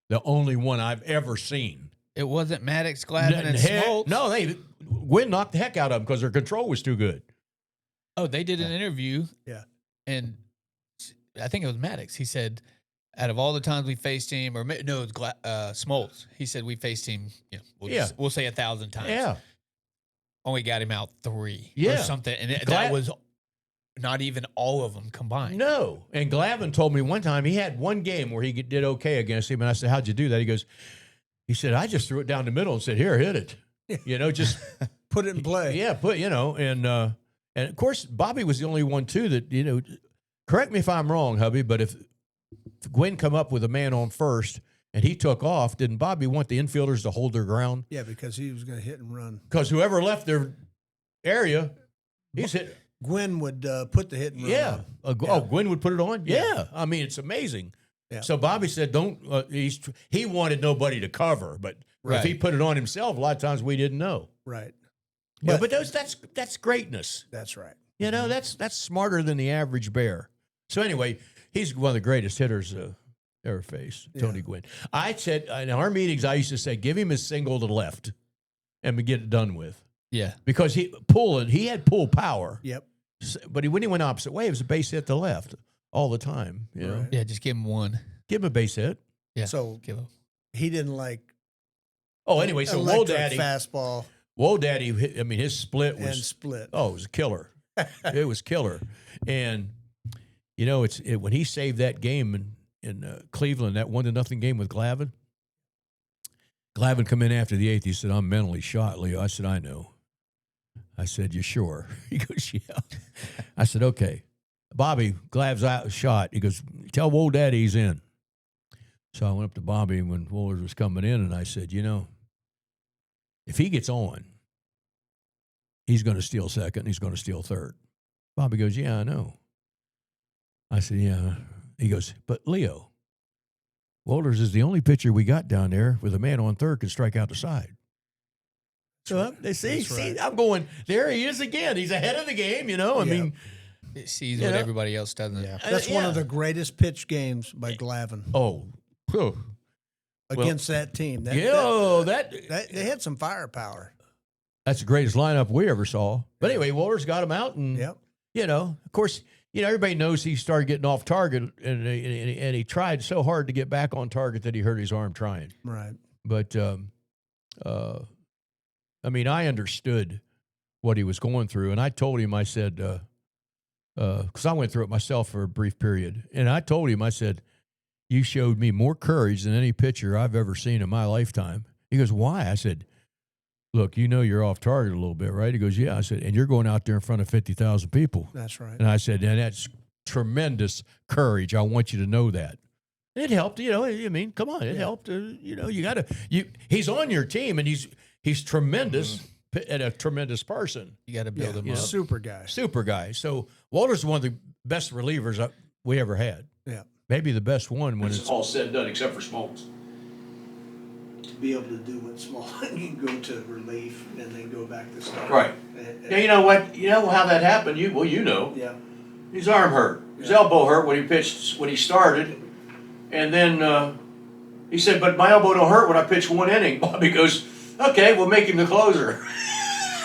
The only one I've ever seen. It wasn't Maddux, Glavine, and Smoltz. No, Gwynn knocked the heck out of them because their control was too good. Oh, they did an interview. Yeah. And I think it was Maddux. He said, out of all the times we faced him, or no, it was Smoltz. He said we faced him, we'll say 1,000 times. Yeah. Only got him out 3 or Yeah. something. And that was not even all of them combined. No. And Glavine told me one time he had one game where he did okay against him. And I said, how'd you do that? He said, I just threw it down the middle and said, here, hit it. Just put it in play. Yeah, and of course, Bobby was the only one, too, that, correct me if I'm wrong, hubby, but if Gwynn come up with a man on first and he took off, didn't Bobby want the infielders to hold their ground? Yeah, because he was going to hit and run. Because whoever left their area, he's hit. Gwynn would put the hit and run. Yeah. on. Oh, Gwynn would put it on? Yeah. I mean, it's amazing. Yeah. So Bobby said, he wanted nobody to cover, but if he put it on himself, a lot of times we didn't know. Right. But that's greatness. That's right. That's smarter than the average bear. So anyway, he's one of the greatest hitters ever faced, Tony Gwynn. I said in our meetings, I used to say, give him a single to the left and we get it done with. Yeah. Because he had pull power. Yep. But when he went opposite way, it was a base hit to the left all the time. You know? Yeah, just give him one. Give him a base hit. Yeah. So give him. he didn't like. Oh, anyway, so Whoa Daddy fastball. Whoa Daddy, his split was and split. Oh, it was a killer. It was killer. And when he saved that game in Cleveland, that 1-0 game with Glavine. Glavine come in after the 8th. He said, "I'm mentally shot, Leo." I said, "I know." I said, "You sure?" He goes, "Yeah." I said, "Okay." Bobby, Glav's out shot. He goes, "Tell Whoa Daddy he's in." So I went up to Bobby when Wohlers was coming in, and I said, if he gets on, he's going to steal second, and he's going to steal third. Bobby goes, "Yeah, I know." I said, "Yeah." He goes, "But Leo, Wohlers is the only pitcher we got down there with a man on third can strike out the side." So they see, I'm going, there he is again. He's ahead of the game, I mean. It sees what everybody else doesn't. Yeah. That's one of the greatest pitch games by Glavine. Oh, against that team. They had some firepower. That's the greatest lineup we ever saw. But anyway, Wohlers got him out, and of course, everybody knows he started getting off target, and he tried so hard to get back on target that he hurt his arm trying. Right. But I understood what he was going through, and I told him, I said, because I went through it myself for a brief period, and I told him, I said, "You showed me more courage than any pitcher I've ever seen in my lifetime." He goes, "Why?" I said, "Look, you're off target a little bit, right?" He goes, "Yeah." I said, "And you're going out there in front of 50,000 people." That's right. And I said, "And that's tremendous courage. I want you to know that." It helped, you know. I mean, come on, it helped. You know, he's on your team, and he's tremendous and a tremendous person. You got to build him up. Super guy. Super guy. So Walter's one of the best relievers we ever had. Yeah. Maybe the best one when it's all said and done, except for Smoltz. To be able to do what small, you can go to relief and then go back to start. Right. Now, you know what? You know how that happened? You know. Yeah. His arm hurt. His elbow hurt when he started. And then he said, but my elbow don't hurt when I pitch one inning. Bobby goes, okay, we'll make him the closer.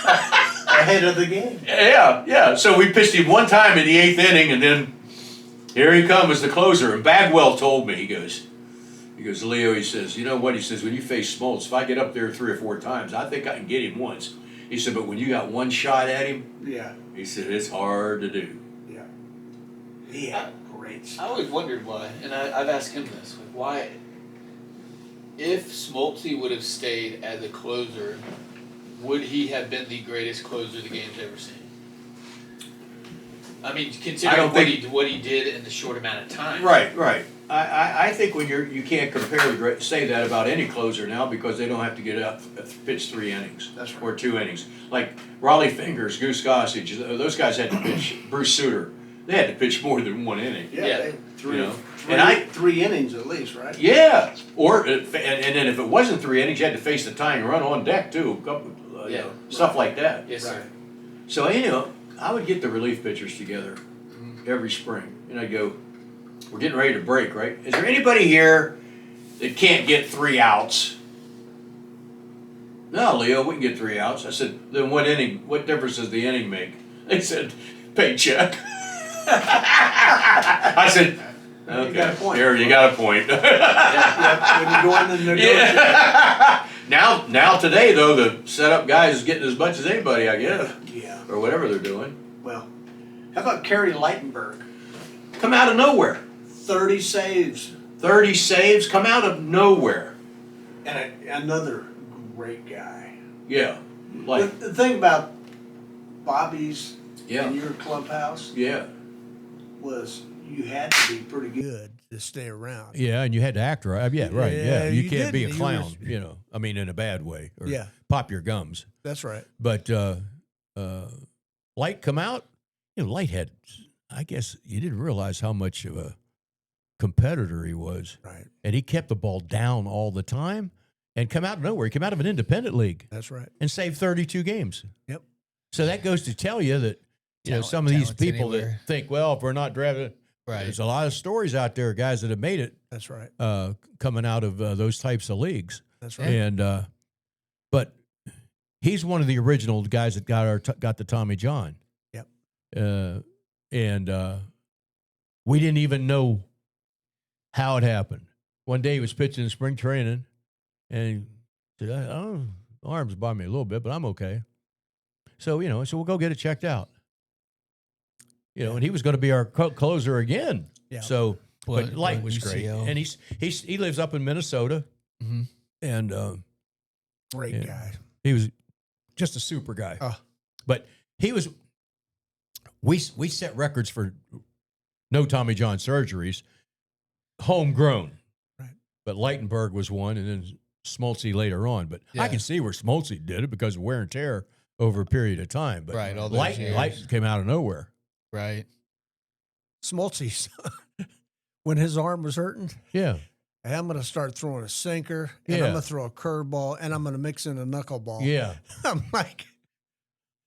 Ahead of the game. Yeah. So we pitched him one time in the 8th inning, and then here he comes as the closer. And Bagwell told me, he goes, Leo, he says, you know what? He says, when you face Smoltz, if I get up there 3 or 4 times, I think I can get him once. He said, but when you got one shot at him, he said, it's hard to do. Yeah. He had great. I always wondered why, and I've asked him this, like why, if Smoltz would have stayed as a closer, would he have been the greatest closer the game's ever seen? I mean, considering what he did in the short amount of time. Right. I think when you can't say that about any closer now because they don't have to get up, pitch 3 innings. That's right. Or 2 innings. Like Raleigh Fingers, Goose Gossage, those guys had to pitch. Bruce Suter, they had to pitch more than 1 inning. Yeah. Three 3 innings at least, right? Yeah. Or and then if it wasn't 3 innings, you had to face the tying run on deck too. Stuff like that. Yes, sir. So I would get the relief pitchers together every spring, and I'd go, we're getting ready to break, right? Is there anybody here that can't get 3 outs? No, Leo, we can get 3 outs. I said, then what difference does the inning make? They said, paycheck. I said, okay, You got a point. Here, you got a point. When you go in the negotiation. Now today, though, the setup guys is getting as much as anybody, I guess. Yeah. Or whatever they're doing. Well, how about Kerry Lightenberg? Come out of nowhere. 30 saves. 30 saves, come out of nowhere. And another great guy. Yeah. The thing about Bobby's Yeah. in your clubhouse Yeah. was you had to be pretty good to stay around. Yeah, and you had to act right. Yeah, right. Yeah, you you can't be a didn't. clown, I mean, in a bad way. Or Yeah. pop your gums. That's right. But Light come out, Light had, I guess you didn't realize how much of a competitor he was. Right. And he kept the ball down all the time and come out of nowhere. He came out of an independent league That's right. and saved 32 games. Yep. So that goes to tell you that, some of these people that think, well, if we're not drafted, there's a lot of stories out there, guys that have made it. That's right. Coming out of those types of leagues. That's right. And but he's one of the original guys that got the Tommy John. Yep. And we didn't even know how it happened. One day he was pitching in spring training, and he said, arms bother me a little bit, but I'm okay. So, so we'll go get it checked out. And he was going to be our closer again. Yeah. So, but Light was great. UCL. And he lives up in Minnesota. Mm-hmm. And Great guy. he was just a super guy. Oh. But he was, we set records for no Tommy John surgeries, homegrown. Right. But Lightenberg was one, and then Smoltz later on. But I can see where Smoltz did it because of wear and tear over a period of time. But all those years. Light came out of nowhere. Right. Smoltz, when his arm was hurting, Yeah. hey, I'm going to start throwing a sinker, and I'm going to throw a curveball, and I'm going to mix in a knuckleball. Yeah. I'm like,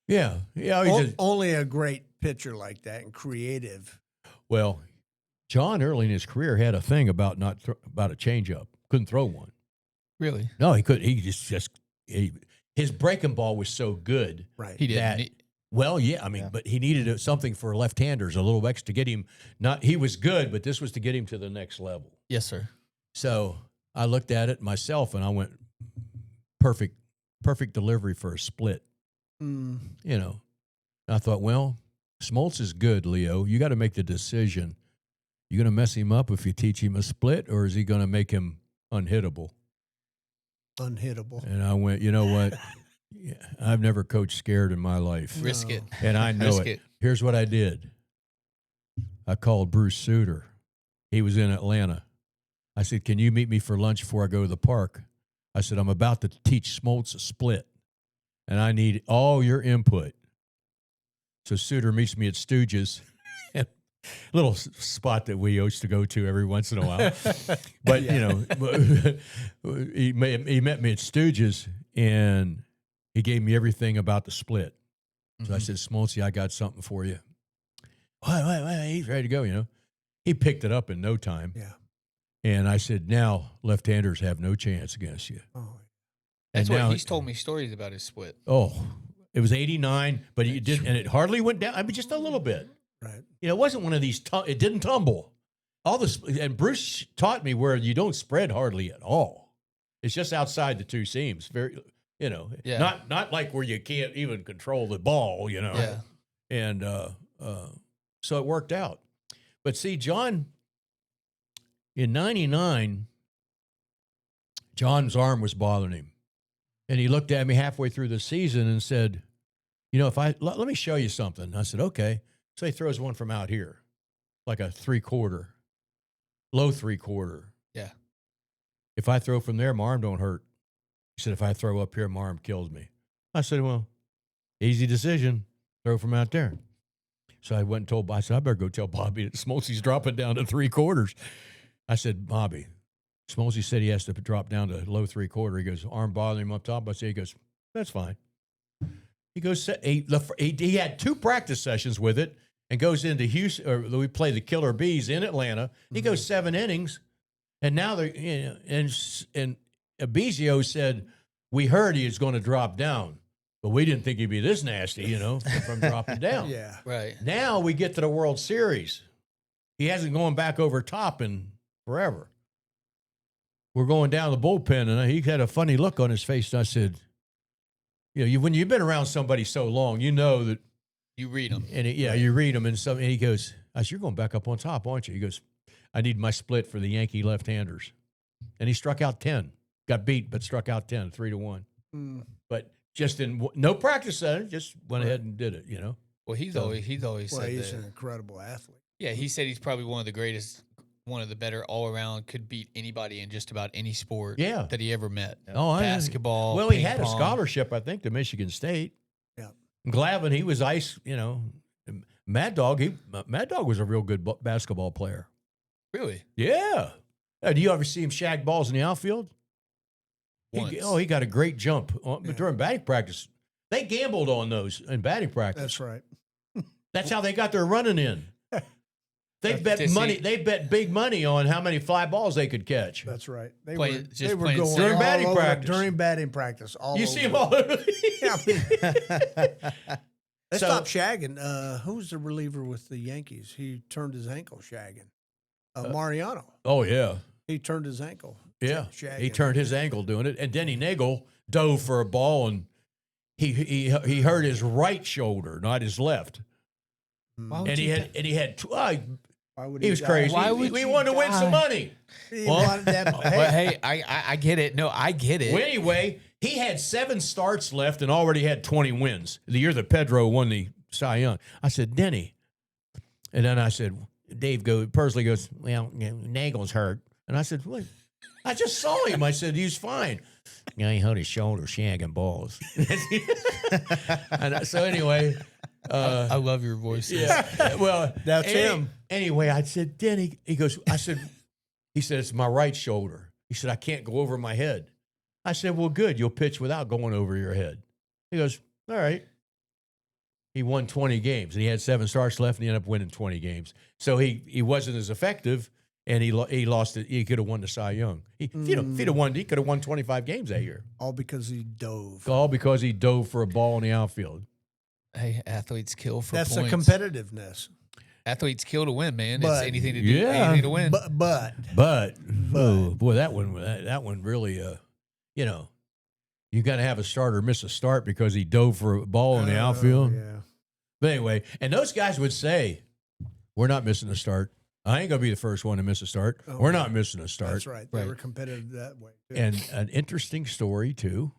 Yeah. Yeah. only a great pitcher like that and creative. Well, John early in his career had a thing about about a changeup. Couldn't throw one. Really? No, he couldn't. He his breaking ball was so good. Right. He didn't. Well, yeah, I mean, but he needed something for left-handers, a little extra to get him. He was good, but this was to get him to the next level. Yes, sir. So I looked at it myself, and I went, perfect delivery for a split. Mm. I thought, well, Smoltz is good, Leo. You got to make the decision. You going to mess him up if you teach him a split, or is he going to make him unhittable? Unhittable. And I went, you know what? Yeah, I've never coached scared in my life. Risk it. And I know it. Here's what I did. I called Bruce Suter. He was in Atlanta. I said, can you meet me for lunch before I go to the park? I said, I'm about to teach Smoltz a split, and I need all your input. So Suter meets me at Stooges, a little spot that we used to go to every once in a while. But, you know, he met me at Stooges, and he gave me everything about the split. So I said, Smoltzy, I got something for you. Wait, he's ready to go, you know. He picked it up in no time. Yeah. And I said, now left-handers have no chance against you. Oh, That's and what now, he's told me stories about his split. Oh, it was 89, but he did, and it hardly went down. I mean, just a little bit. right. You know, it wasn't one of these. It didn't tumble. All this, and Bruce taught me where you don't spread hardly at all. It's just outside the two seams. Very, you know, Yeah. not like where you can't even control the ball. You know, Yeah. and so it worked out. But see, John, in '99, John's arm was bothering him. And he looked at me halfway through the season and said, you know, let me show you something. I said, okay. So he throws one from out here, like a 3/4, low 3/4. Yeah. If I throw from there, my arm don't hurt. He said, if I throw up here, my arm kills me. I said, well, easy decision. Throw from out there. So I went and told, I said, I better go tell Bobby that Smoltzy's dropping down to 3/4. I said, Bobby, Smoltzy said he has to drop down to low 3/4. He goes, arm bothering him up top. I said, he goes, that's fine. He goes, he had 2 practice sessions with it and goes into Houston, or we play the Killer Bees in Atlanta. He goes 7 innings, and now they're, you know, and Abizio said, we heard he was going to drop down, but we didn't think he'd be this nasty, you know, from dropping down. Yeah. Right. Now we get to the World Series. He hasn't gone back over top in forever. We're going down the bullpen, and he had a funny look on his face. And I said, you know, when you've been around somebody so long, you know that. You read them. And you read them, and he goes, I said, you're going back up on top, aren't you? He goes, I need my split for the Yankee left-handers. And he struck out 10. Got beat, but struck out 10, 3-1. Mm. But just in no practice setting, just went ahead and did it, you know. Well, he's So- always Well, said he's that. an incredible athlete. Yeah, he said he's probably one of the greatest, one of the better all around. Could beat anybody in just about any sport. Yeah. That he ever met. Oh, Basketball. Well, he ping had a pong. scholarship, I think, to Michigan State. Yeah. Glavine, he was ice, you know. Mad Dog was a real good basketball player. Really? Yeah. Do you ever see him shag balls in the outfield? Once. He got a great jump Yeah. during batting practice. They gambled on those in batting practice. That's right. That's how they got their running in. They bet To money. see- They bet big money on how many fly balls they could catch. That's right. They Play- were, just they were playing going during all batting over practice. During batting practice. All You over see them it. all over. Yeah, I mean, they So- stopped shagging. Who's the reliever with the Yankees? He turned his ankle shagging. Mariano. Oh yeah. He turned his ankle. Yeah, shagging. he turned his ankle doing it, and Denny Nagel dove for a ball, and he hurt his right shoulder, not his left, Why would and you he had Why would he was die? crazy. Why He- would we you wanted to win some die? money. He Well- wanted that. Well, hey, I get it. No, I get it. Well, anyway, he had 7 starts left and already had 20 wins. The year that Pedro won the Cy Young, I said, Denny, and then I said, Pursley goes, well, Nagel's hurt, and I said, what? I just saw him. I said, he's fine. Yeah, he hurt his shoulder shagging balls. And so anyway, I love your voice. yeah, well, That's him. Anyway, I said, Denny, he said, it's my right shoulder. He said, I can't go over my head. I said, well, good. You'll pitch without going over your head. He goes, all right. He won 20 games, and he had 7 starts left, and he ended up winning 20 games. So he wasn't as effective, and he lost it. He could have won the Cy Young. If he'd have won, he could have won 25 games that year. All because he dove. All because he dove for a ball in the outfield. Hey, athletes kill for That's points. the competitiveness. Athletes kill to win, man. But- it's anything to do. Yeah. Anything to win. But Oh boy, that one really, you know, you got to have a starter miss a start because he dove for a ball in the outfield. Yeah. But anyway, and those guys would say, "We're not missing a start. I ain't gonna be the first one to miss a start. Oh, We're not missing a start." That's right. They Right. were competitive that way. Too. And an interesting story too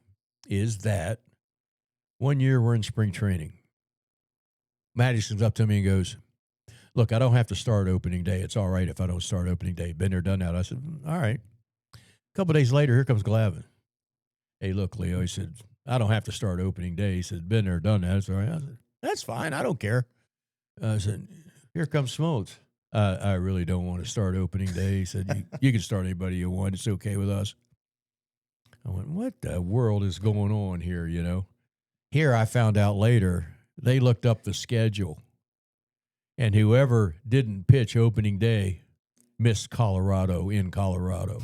is that one year we're in spring training. Maddux comes up to me and goes, look, I don't have to start opening day. It's all right if I don't start opening day. Been there, done that. I said, all right. A couple of days later, here comes Glavine. Hey, look, Leo, he said, I don't have to start opening day. He said, been there, done that. It's all right. I said, that's fine. I don't care. I said, here comes Smoltz. I really don't want to start opening day. He said, you can start anybody you want. It's okay with us. I went, what the world is going on here, you know? Here I found out later, they looked up the schedule, and whoever didn't pitch opening day missed Colorado in Colorado.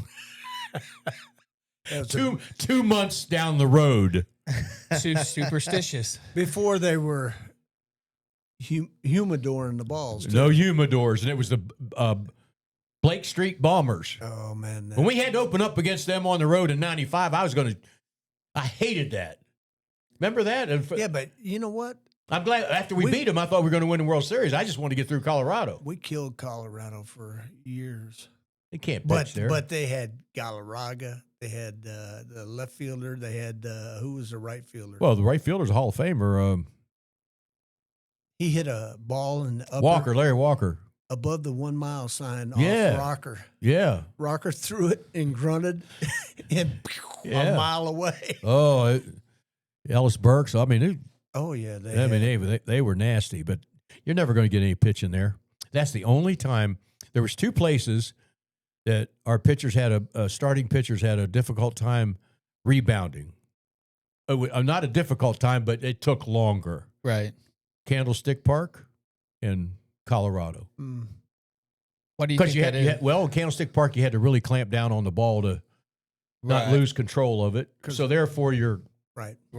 Two months down the road. Superstitious. Before they were humidoring the balls. No humidors, and it was the Blake Street Bombers. Oh, man. When we had to open up against them on the road in 95, I hated that. Remember that? Yeah, but you know what? I'm glad after we beat them, I thought we were going to win the World Series. I just wanted to get through Colorado. We killed Colorado for years. They can't pitch there. But they had Galarraga. They had the left fielder. They had, who was the right fielder? Well, the right fielder's a Hall of Famer. He hit a ball in the Larry Walker. Above the 1 mile sign Yeah. off Rocker. Yeah. Rocker threw it and grunted and a mile away. Oh, Ellis Burks. I mean, they were nasty, but you're never going to get any pitch in there. That's the only time. There was two places that our pitchers had starting pitchers had a difficult time rebounding. Not a difficult time, but it took longer. Right. Candlestick Park and Colorado. Mm. What do you think that is? In Candlestick Park, you had to really clamp down on the ball to not lose control of it. So therefore, you're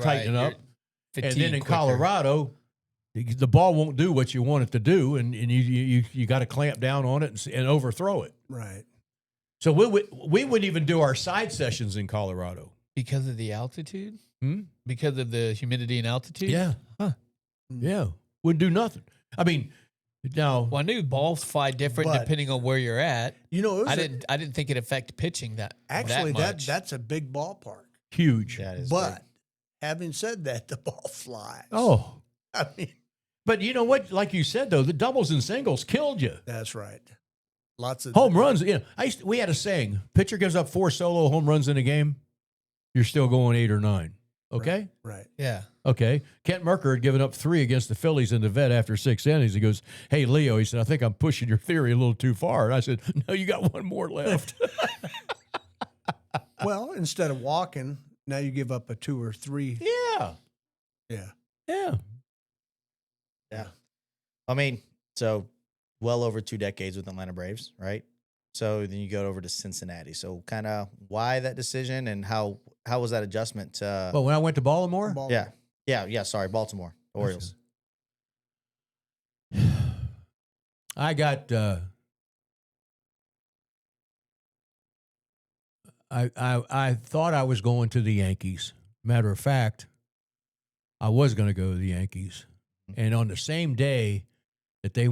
tightening up. And then in Colorado, the ball won't do what you want it to do, and you got to clamp down on it and overthrow it. Right. So we wouldn't even do our side sessions in Colorado. Because of the altitude? Because of the humidity and altitude? Yeah. Huh. Yeah. Wouldn't do nothing. I mean, now. Well, I knew balls fly different depending on where you're at. You know, I didn't think it affected pitching that much. That's a big ballpark. Huge. That is But big. having said that, the ball flies. Oh. I mean. But you know what? Like you said, though, the doubles and singles killed you. That's right. Lots of home runs. You know, we had a saying: pitcher gives up 4 solo home runs in a game, you're still going 8 or 9. Okay. Right. Yeah. Okay. Kent Merker had given up 3 against the Phillies in the vet after 6 innings. He goes, "Hey Leo," he said, "I think I'm pushing your theory a little too far." And I said, "No, you got 1 more left." Well, instead of walking, now you give up a 2 or 3. Yeah. Yeah. Yeah. Yeah. I mean, so well over 2 decades with Atlanta Braves, right? So then you go over to Cincinnati. So kind of why that decision and how was that adjustment to Well, when I went to Baltimore? Yeah. Sorry, Baltimore Orioles. I got I thought I was going to the Yankees. Matter of fact, I was going to go to the Yankees. And on the same day that they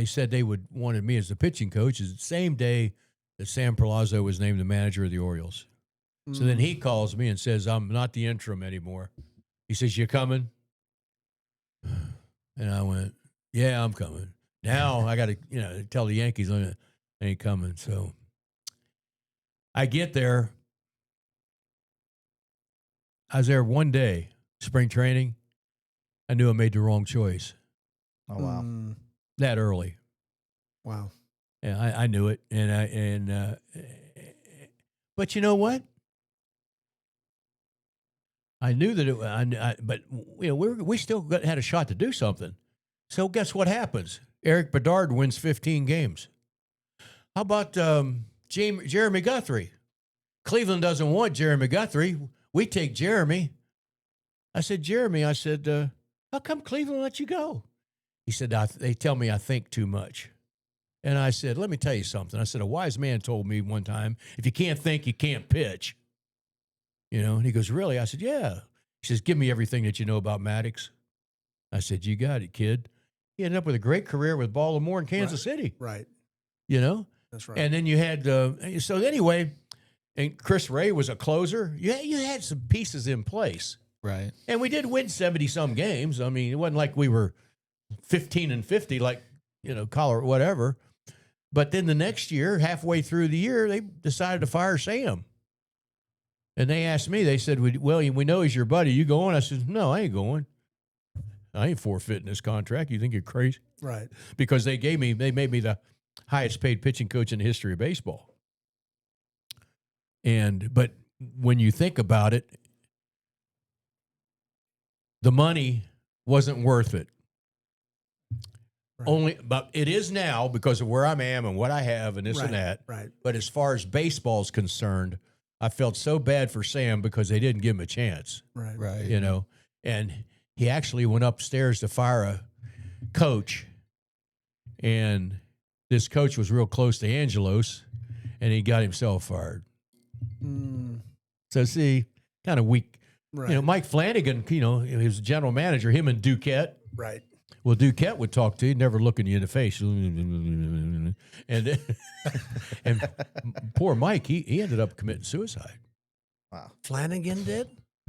said they wanted me as the pitching coach is the same day that Sam Palazzo was named the manager of the Orioles. So then he calls me and says, "I'm not the interim anymore." He says, "You coming?" And I went, "Yeah, I'm coming." Now I got to, tell the Yankees I ain't coming. So I get there. I was there one day, spring training. I knew I made the wrong choice. Oh wow. That early. Wow. Yeah, I knew it, but you know what? I knew that it. But we still had a shot to do something. So guess what happens? Eric Bedard wins 15 games. How about Jeremy Guthrie? Cleveland doesn't want Jeremy Guthrie. We take Jeremy. I said, "Jeremy," how come Cleveland let you go? He said, "They tell me I think too much." And I said, "Let me tell you something." I said, "A wise man told me one time, if you can't think, you can't pitch." And he goes, "Really?" I said, "Yeah." He says, "Give me everything that you know about Maddux." I said, "You got it, kid." He ended up with a great career with Baltimore and Kansas City. Right. That's right. And then you had, so anyway, and Chris Ray was a closer. You had some pieces in place. Right. And we did win 70-some games. I mean, it wasn't like we were 15-50 like Colorado, whatever. But then the next year, halfway through the year, they decided to fire Sam. And they asked me, they said, well, we know he's your buddy. You going? I said, no, I ain't going. I ain't forfeiting this contract. You think you're crazy? Right. Because they made me the highest paid pitching coach in the history of baseball. But when you think about it, the money wasn't worth it. Right. But it is now because of where I am and what I have and this and that. Right. But as far as baseball's concerned, I felt so bad for Sam because they didn't give him a chance. Right. Right. And he actually went upstairs to fire a coach, and this coach was real close to Angelos, and he got himself fired. Mm, So see, kind of weak. right. Mike Flanagan, he was the general manager, him and Duquette. Right. Well, Duquette would talk to you, never looking you in the face. And and poor Mike, he ended up committing suicide. Wow. Flanagan did?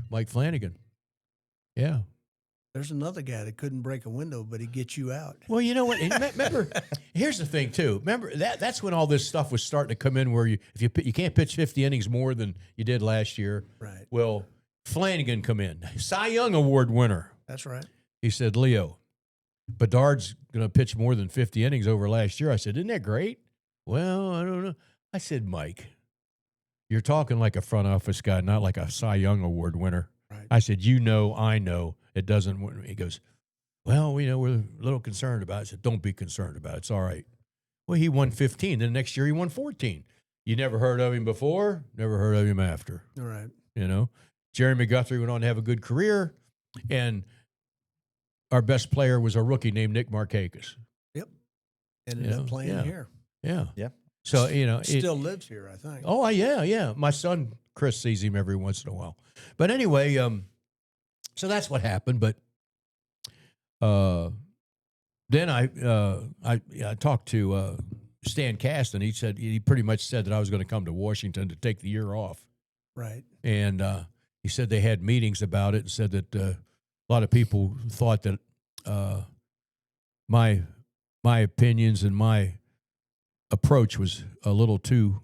Mike Flanagan. Yeah. There's another guy that couldn't break a window, but he gets you out. Well, you know what? Remember, here's the thing too. Remember that's when all this stuff was starting to come in, where you can't pitch 50 innings more than you did last year. Right. Well, Flanagan come in, Cy Young Award winner. That's right. He said, Leo, Bedard's going to pitch more than 50 innings over last year. I said, isn't that great? Well, I don't know. I said, Mike, you're talking like a front office guy, not like a Cy Young Award winner. Right. I said, I know it doesn't. He goes, well, we're a little concerned about it. I said, don't be concerned about it. It's all right. Well, he won 15. Then next year he won 14. You never heard of him before, never heard of him after. All right. Jerry McGuthrie went on to have a good career, and our best player was a rookie named Nick Markakis. Yep. Ended up playing here. Yeah. Yeah. So, Still lives here, I think. Oh, yeah. My son, Chris, sees him every once in a while. But anyway, so that's what happened. But then I talked to Stan Kasten. He pretty much said that I was going to come to Washington to take the year off. Right. And he said they had meetings about it and said that a lot of people thought that my opinions and my approach was a little too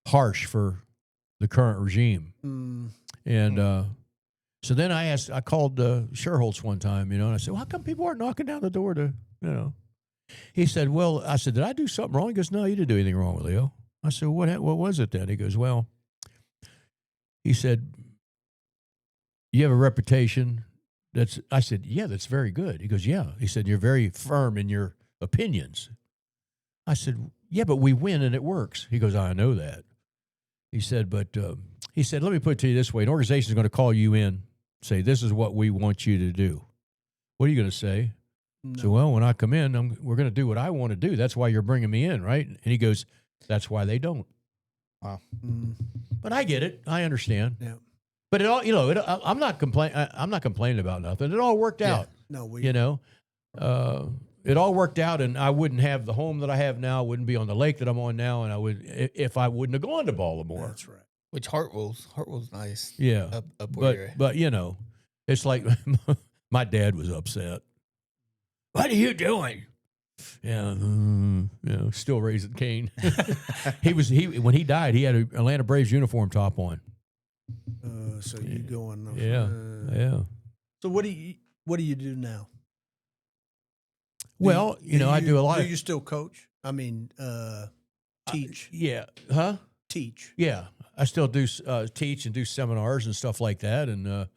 harsh for the current regime. Mm. And so then I called Sherholtz one time, and I said, well, how come people aren't knocking down the door to, He said, well, I said, did I do something wrong? He goes, no, you didn't do anything wrong, Leo. I said, what was it then? He goes, well, he said, you have a reputation I said, yeah, that's very good. He goes, yeah. He said, you're very firm in your opinions. I said, yeah, but we win and it works. He goes, I know that. He said, but he said, let me put it to you this way. An organization is going to call you in, say, this is what we want you to do. What are you going to say? No. So, well, when I come in, we're going to do what I want to do. That's why you're bringing me in, right? And he goes, that's why they don't. Wow. Mm. But I get it. I understand. Yeah. But it all, I'm not complaining about nothing. It all worked out. No, It all worked out, and I wouldn't have the home that I have now. I wouldn't be on the lake that I'm on now, and I would if I wouldn't have gone to Baltimore. That's right. Which Hartwell's nice. Yeah, Up where you're at. but it's like my dad was upset. What are you doing? Yeah, still raising Cain. When he died, he had an Atlanta Braves uniform top on. So you going? Yeah. So what do you do now? Well, I do a lot. Do you still coach? I mean, teach. Yeah. Huh? Teach. Yeah. I still do teach and do seminars and stuff like that. And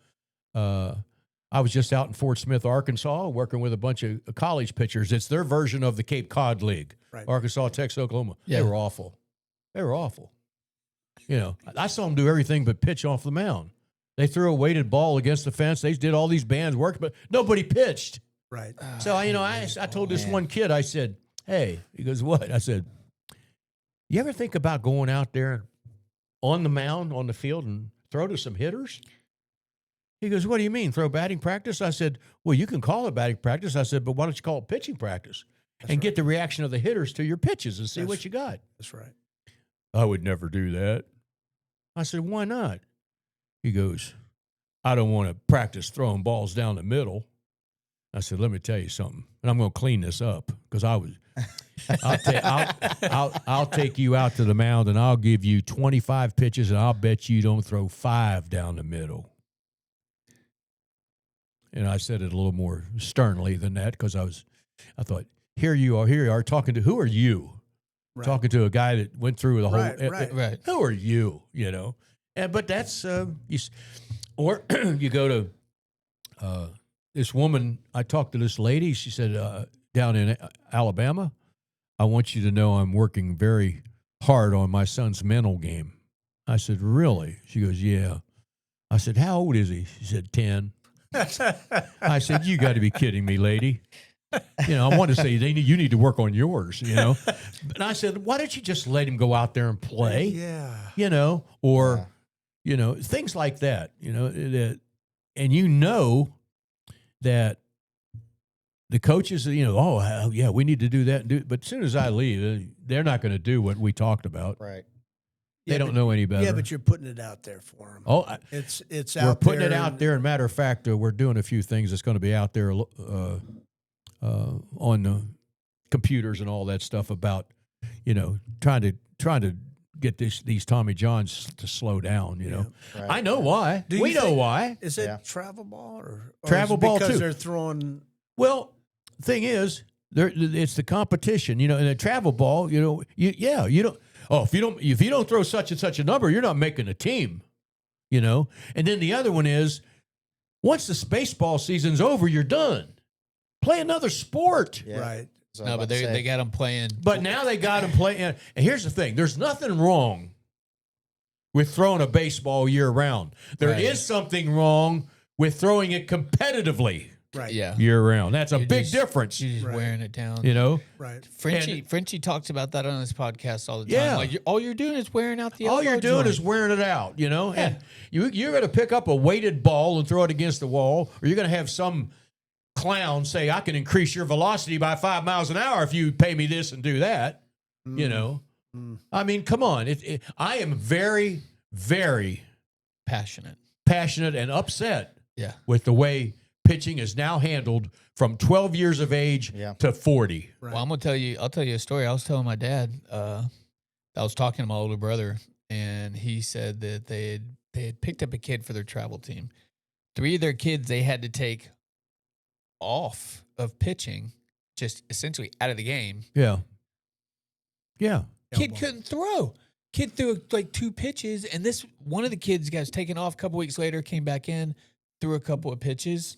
I was just out in Fort Smith, Arkansas, working with a bunch of college pitchers. It's their version of the Cape Cod League. Right. Arkansas, Texas, Oklahoma. Yeah. They were awful. I saw them do everything but pitch off the mound. They threw a weighted ball against the fence. They did all these bands work, but nobody pitched. Right. So, I told this one kid, I said, hey, he goes, what? I said, you ever think about going out there on the mound, on the field, and throw to some hitters? He goes, what do you mean, throw batting practice? I said, well, you can call it batting practice. I said, but why don't you call it pitching practice? That's Get the reaction of the hitters to your pitches and see what you got. That's right. I would never do that. I said, why not? He goes, I don't want to practice throwing balls down the middle. I said, let me tell you something, and I'm going to clean this up because I'll take you out to the mound and I'll give you 25 pitches and I'll bet you don't throw 5 down the middle. And I said it a little more sternly than that because I thought, here you are talking to, who are you? Right. Talking to a guy that went through the whole, Right. who are you, but that's, or you go to this woman, I talked to this lady, she said, down in Alabama, I want you to know I'm working very hard on my son's mental game. I said, really? She goes, yeah. I said, how old is he? She said, 10. I said, you got to be kidding me, lady. I want to say you need to work on yours, And I said, why don't you just let him go out there and play? Yeah. Or, things like that, and that the coaches, oh, yeah, we need to do that. But as soon as I leave, they're not going to do what we talked about. Right. They don't know any better. Yeah, but you're putting it out there for them. Oh, it's we're out putting there it out there. And matter of fact, we're doing a few things that's going to be out there on the computers and all that stuff about, trying to get these Tommy Johns to slow down. Right. I know why. Do you We know think- why. Is it Yeah. travel ball or Travel is it ball, because too. they're throwing? Well, thing is, it's the competition. In a travel ball, you don't. Oh, if you don't throw such and such a number, you're not making a team. And then the other one is, once the baseball season's over, you're done. Play another sport. Yeah. Right. So No, but they got them playing. But now they got him playing. And here's the thing: there's nothing wrong with throwing a baseball year round. There is Right. something wrong with throwing it competitively Right. Yeah. year round. That's a You're big just- difference. You're just Right. wearing it down. Right. Frenchie talks about that on his podcast all the time. Yeah. Like all you're doing is wearing out the All you're elbow doing joint. is wearing it out, and you're going to pick up a weighted ball and throw it against the wall, or you're going to have some clown say, I can increase your velocity by 5 miles an hour if you pay me this and do that. I mean, come on. I am very, very passionate. passionate and upset Yeah. with the way pitching is now handled from 12 years of age Yeah. to 40. Right. Well, I'll tell you a story. I was telling my dad, I was talking to my older brother, and he said that they had picked up a kid for their travel team. 3 of their kids they had to take off of pitching, just essentially out of the game. Yeah. Yeah. Kid Elbow. couldn't throw. Kid threw like 2 pitches, and this one of the kids got taken off a couple weeks later, came back in, threw a couple of pitches,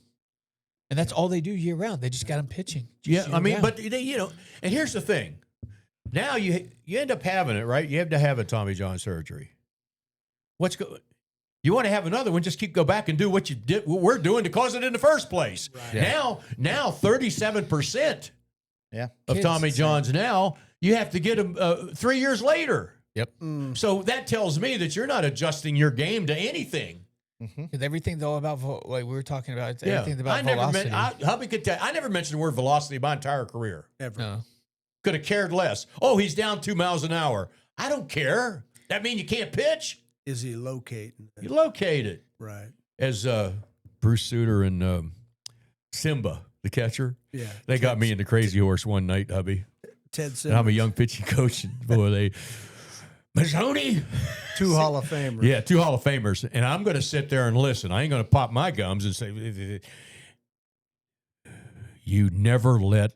and that's all they do year round. They just got him pitching. Yeah, I mean, year-round. but and here's the thing. Now you end up having it, right? You have to have a Tommy John surgery. You want to have another one? Just go back and do what you did. What we're doing to cause it in the first place. Right. Yeah. Now 37% Yeah. of Kids, Tommy same. Johns now you have to get them 3 years later. Yep. So that tells me that you're not adjusting your game to anything. Because everything's all about like we were talking about. It's Yeah, everything's about velocity. Hubby could tell. I never mentioned the word velocity my entire career. Ever. no. Could have cared less. Oh, he's down 2 miles an hour. I don't care. That mean you can't pitch? Is he locating? You locate it. Right. As Bruce Sutter and Simba, the catcher, Yeah. they got me into Crazy Horse one night, hubby. Ted And Simmons. I'm a young pitching coach. And boy, Mazzone. 2 Hall of Famers. Yeah, 2 Hall of Famers. And I'm going to sit there and listen. I ain't going to pop my gums and say, you never let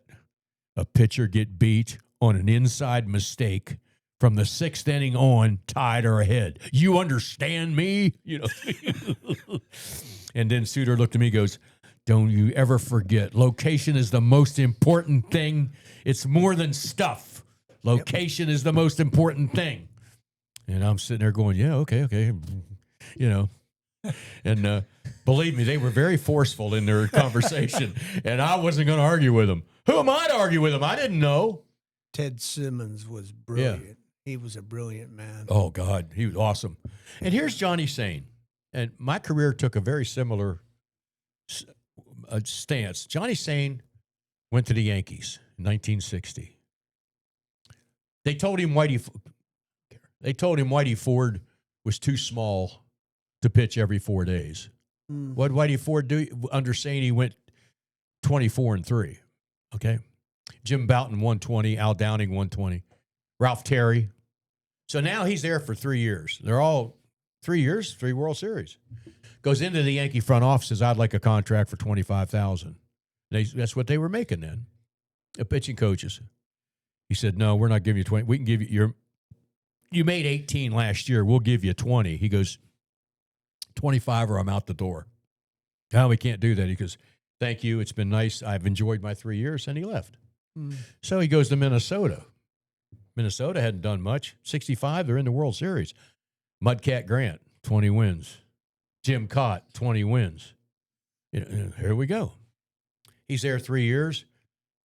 a pitcher get beat on an inside mistake from the 6th inning on, tied or ahead. You understand me? And then Suter looked at me and goes, don't you ever forget, location is the most important thing. It's more than stuff. Location is the most important thing. And I'm sitting there going, yeah, okay. And believe me, they were very forceful in their conversation, and I wasn't going to argue with them. Who am I to argue with them? I didn't know. Ted Simmons was brilliant. He was a brilliant man. Oh, God, he was awesome. And here's Johnny Sane. And my career took a very similar stance. Johnny Sane went to the Yankees in 1960. They told him Whitey Ford was too small to pitch every 4 days. What did Whitey Ford do? Under Sane, he went 24-3. Okay. Jim Boughton 120, Al Downing 120, Ralph Terry. So now he's there for 3 years. They're all 3 years, 3 World Series. Goes into the Yankee front office, says, I'd like a contract for $25,000. That's what they were making then, the pitching coaches. He said, no, we're not giving you 20. We can give you you made 18 last year. We'll give you 20. He goes, 25 or I'm out the door. No, we can't do that. He goes, thank you. It's been nice. I've enjoyed my 3 years. And he left. So he goes to Minnesota. Minnesota hadn't done much. 65, they're in the World Series. Mudcat Grant, 20 wins. Jim Cott, 20 wins. Here we go. He's there 3 years.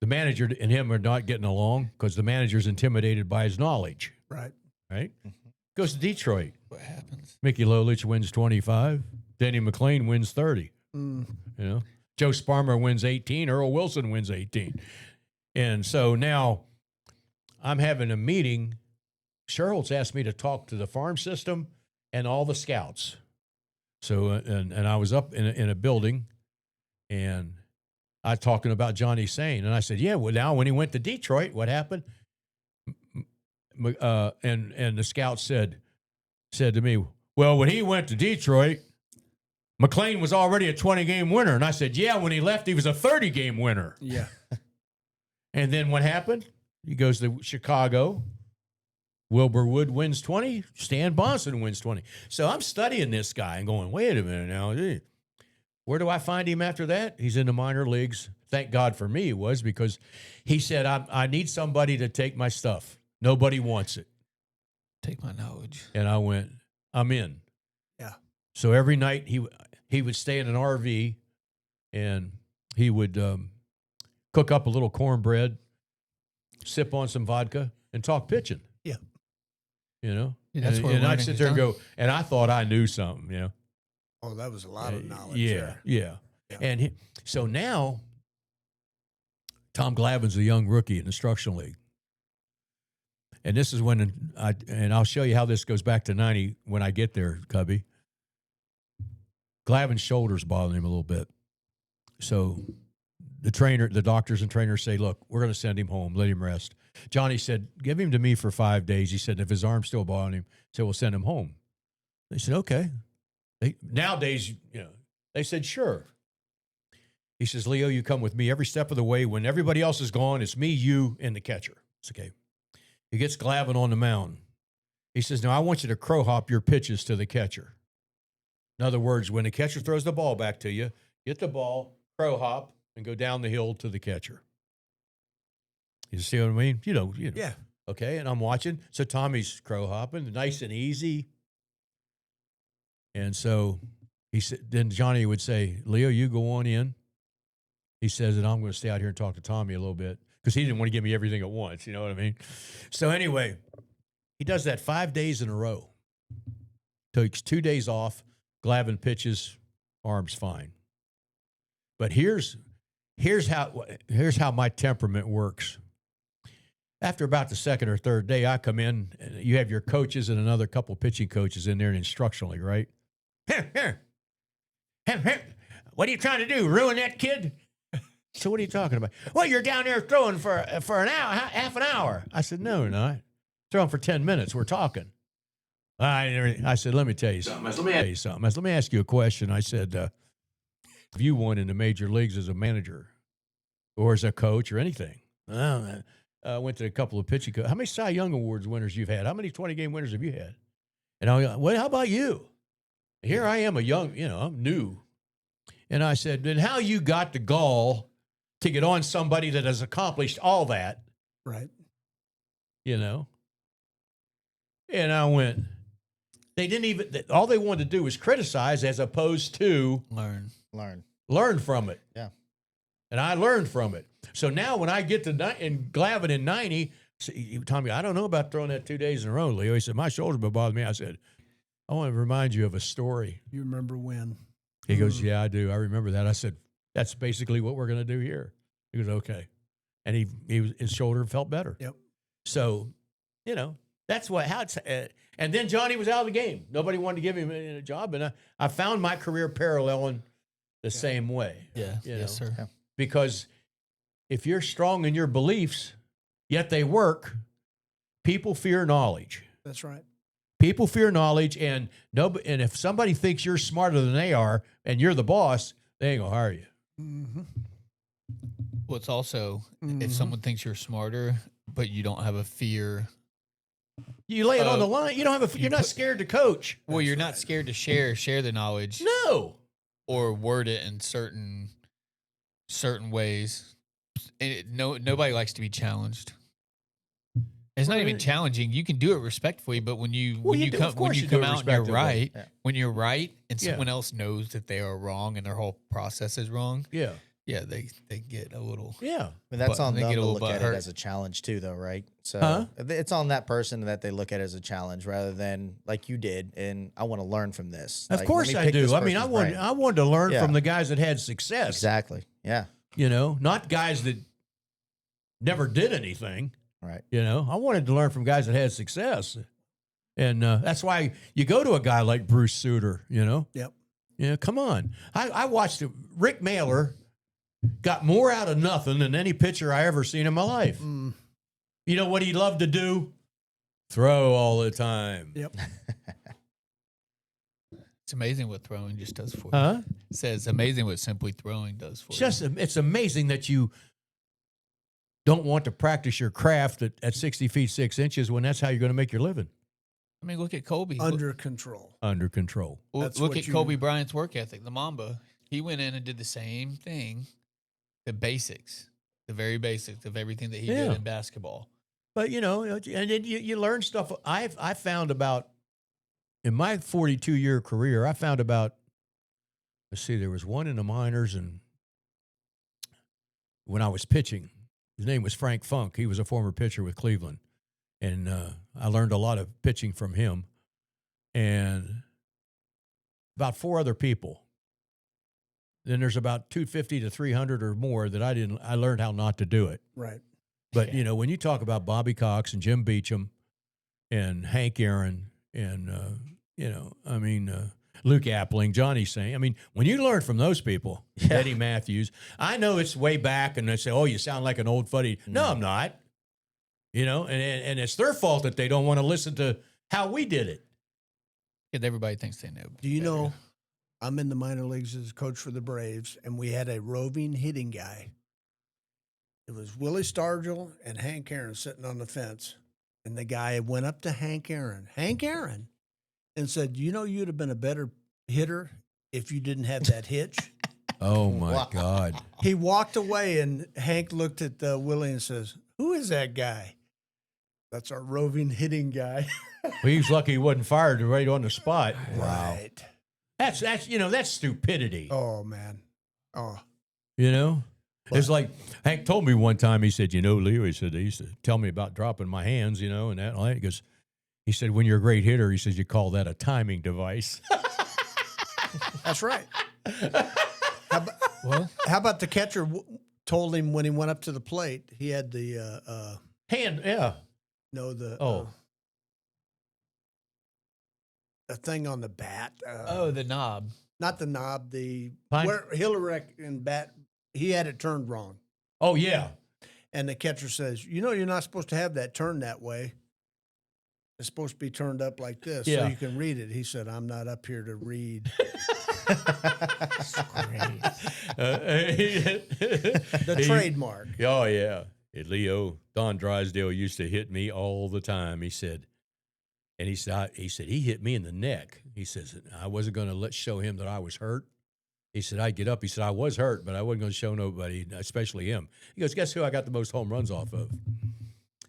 The manager and him are not getting along because the manager's intimidated by his knowledge. Right. Right? Goes to Detroit. What happens? Mickey Lolich wins 25. Denny McLean wins 30. Joe Sparmer wins 18. Earl Wilson wins 18. And so now I'm having a meeting. Sherholtz asked me to talk to the farm system and all the scouts. So, and I was up in a building, and I talking about Johnny Sane. And I said, yeah, well, now when he went to Detroit, what happened? And the scout said to me, well, when he went to Detroit, McLean was already a 20-game winner. And I said, yeah, when he left, he was a 30-game winner. Yeah. And then what happened? He goes to Chicago. Wilbur Wood wins 20. Stan Bonson wins 20. So I'm studying this guy and going, wait a minute now. Where do I find him after that? He's in the minor leagues. Thank God for me it was because he said, I need somebody to take my stuff. Nobody wants it. Take my knowledge. And I went, I'm in. Yeah. So every night he would stay in an RV and he would cook up a little cornbread, sip on some vodka, and talk pitching. Yeah. Yeah, that's where and I'd learning sit is there and done. go, and I thought I knew something, Oh, that was a lot of knowledge. Yeah, there. yeah. Yeah. And so now Tom Glavine's a young rookie in the instructional league. And this is when I'll show you how this goes back to 90 when I get there, Cubby. Glavine's shoulders bothering him a little bit. So the doctors and trainers say, look, we're going to send him home, let him rest. Johnny said, give him to me for 5 days. He said, if his arm's still bothering him, he said, we'll send him home. They said, okay. Nowadays, they said, sure. He says, Leo, you come with me every step of the way. When everybody else is gone, it's me, you, and the catcher. It's okay. He gets Glavine on the mound. He says, now I want you to crow hop your pitches to the catcher. In other words, when the catcher throws the ball back to you, get the ball, crow hop, and go down the hill to the catcher. You see what I mean? You know. Yeah. Okay, and I'm watching. So Tommy's crow hopping, nice and easy. And so he said, then Johnny would say, Leo, you go on in. He says, and I'm going to stay out here and talk to Tommy a little bit because he didn't want to give me everything at once. You know what I mean? So anyway, he does that 5 days in a row. Takes 2 days off. Glavine pitches, arm's fine. But here's how my temperament works. After about the second or third day, I come in, and you have your coaches and another couple pitching coaches in there and instructionally, right? Here. What are you trying to do? Ruin that kid? So what are you talking about? Well, you're down there throwing for an hour, half an hour. I said, no, we're not. Throwing for 10 minutes. We're talking. I said, let me tell you something. Let me ask you a question. I said, have you won in the major leagues as a manager or as a coach or anything? I went to a couple of pitching coaches. How many Cy Young Awards winners you've had? How many 20-game winners have you had? And I went, well, how about you? Here I am, I'm new. And I said, then how you got the gall to get on somebody that has accomplished all that? Right. And I went, they didn't even, all they wanted to do was criticize as opposed to learn from it. Yeah. And I learned from it. So now when I get to Glavine in 90, Tommy, I don't know about throwing that 2 days in a row, Leo. He said, my shoulder's been bothering me. I said, I want to remind you of a story. You remember when? He goes, yeah, I do. I remember that. I said, that's basically what we're going to do here. He goes, okay. And his shoulder felt better. Yep. So, that's how it's, and then Johnny was out of the game. Nobody wanted to give him a job. And I found my career paralleling the same way. Yeah. Yes, sir. Yeah. Because if you're strong in your beliefs, yet they work, people fear knowledge. That's right. People fear knowledge, and if somebody thinks you're smarter than they are, and you're the boss, they ain't gonna hire you. Mm-hmm. Well, it's also if someone thinks you're smarter, but you don't have a fear. You lay it on the line. You don't have you're not scared to coach. Well, you're not scared to share the knowledge. No. Or word it in certain ways. Nobody likes to be challenged. It's not even challenging. You can do it respectfully, but when you come out and you're right, when you're right, and someone else knows that they are wrong and their whole process is wrong, Yeah. they get a little. Yeah. But that's on they them get a to little look at butthurt. it as a challenge too, though, right? So Huh? it's on that person that they look at it as a challenge rather than like you did. And I want to learn from this. Of Like, course let me I pick do. this I mean, person's brain. I wanted to learn Yeah. from the guys that had success. Exactly. Yeah. You know, not guys that never did anything. Right. You know, I wanted to learn from guys that had success. And that's why you go to a guy like Bruce Sutter, you know? Yep. Yeah, come on. I watched it. Rick Mailer got more out of nothing than any pitcher I ever seen in my life. Mm. You know what he loved to do? Throw all the time. Yep. It's amazing what throwing just does for you. Huh? It says it's amazing what simply throwing does for you. It's amazing that you don't want to practice your craft at 60 feet 6 inches when that's how you're going to make your living. I mean, look at Kobe. Under control. Under control. That's Look what at you- Kobe Bryant's work ethic, the Mamba. He went in and did the same thing, the basics, the very basics of everything that he Yeah. did in basketball. But, you know, and then you learn stuff. I found about, in my 42-year career, I found about, let's see, there was one in the minors, and when I was pitching, his name was Frank Funk. He was a former pitcher with Cleveland. And I learned a lot of pitching from him. And about 4 other people. Then there's about 250 to 300 or more that I learned how not to do it. Right. But, you know, when you talk about Bobby Cox and Jim Beecham and Hank Aaron and, you know, I mean, Luke Appling, Johnny Saint. I mean, when you learn from those people, Eddie Matthews, I know it's way back and they say, oh, you sound like an old fuddy. No, I'm not. You know, and it's their fault that they don't want to listen to how we did it. Because everybody thinks they know. Do you better. know, I'm in the minor leagues as coach for the Braves, and we had a roving hitting guy. It was Willie Stargell and Hank Aaron sitting on the fence. And the guy went up to Hank Aaron, and said, you know, you'd have been a better hitter if you didn't have that hitch. Oh, my God. He walked away, and Hank looked at Willie and says, who is that guy? That's our roving hitting guy. Well, he was lucky he wasn't fired right on the spot. Right. That's you know, that's stupidity. Oh, man. Oh. You know? It's like Hank told me one time, he said, you know, Leo, he said, they used to tell me about dropping my hands, you know, and that. He goes, he said, when you're a great hitter, he says, you call that a timing device. That's right. How about the catcher told him when he went up to the plate, he had the Hand, yeah. the thing on the bat. The knob. Not the knob. The Pine- where Hillary and bat. He had it turned wrong, Oh, yeah. and the catcher says, "You know, you're not supposed to have that turned that way. It's supposed to be turned up like this, so Yeah. you can read it." He said, "I'm not up here to read." The trademark. Oh, yeah. And Leo, Don Drysdale used to hit me all the time. He said, he hit me in the neck. He says, I wasn't going to show him that I was hurt. He said, I'd get up. He said, I was hurt, but I wasn't going to show nobody, especially him. He goes, guess who I got the most home runs off of?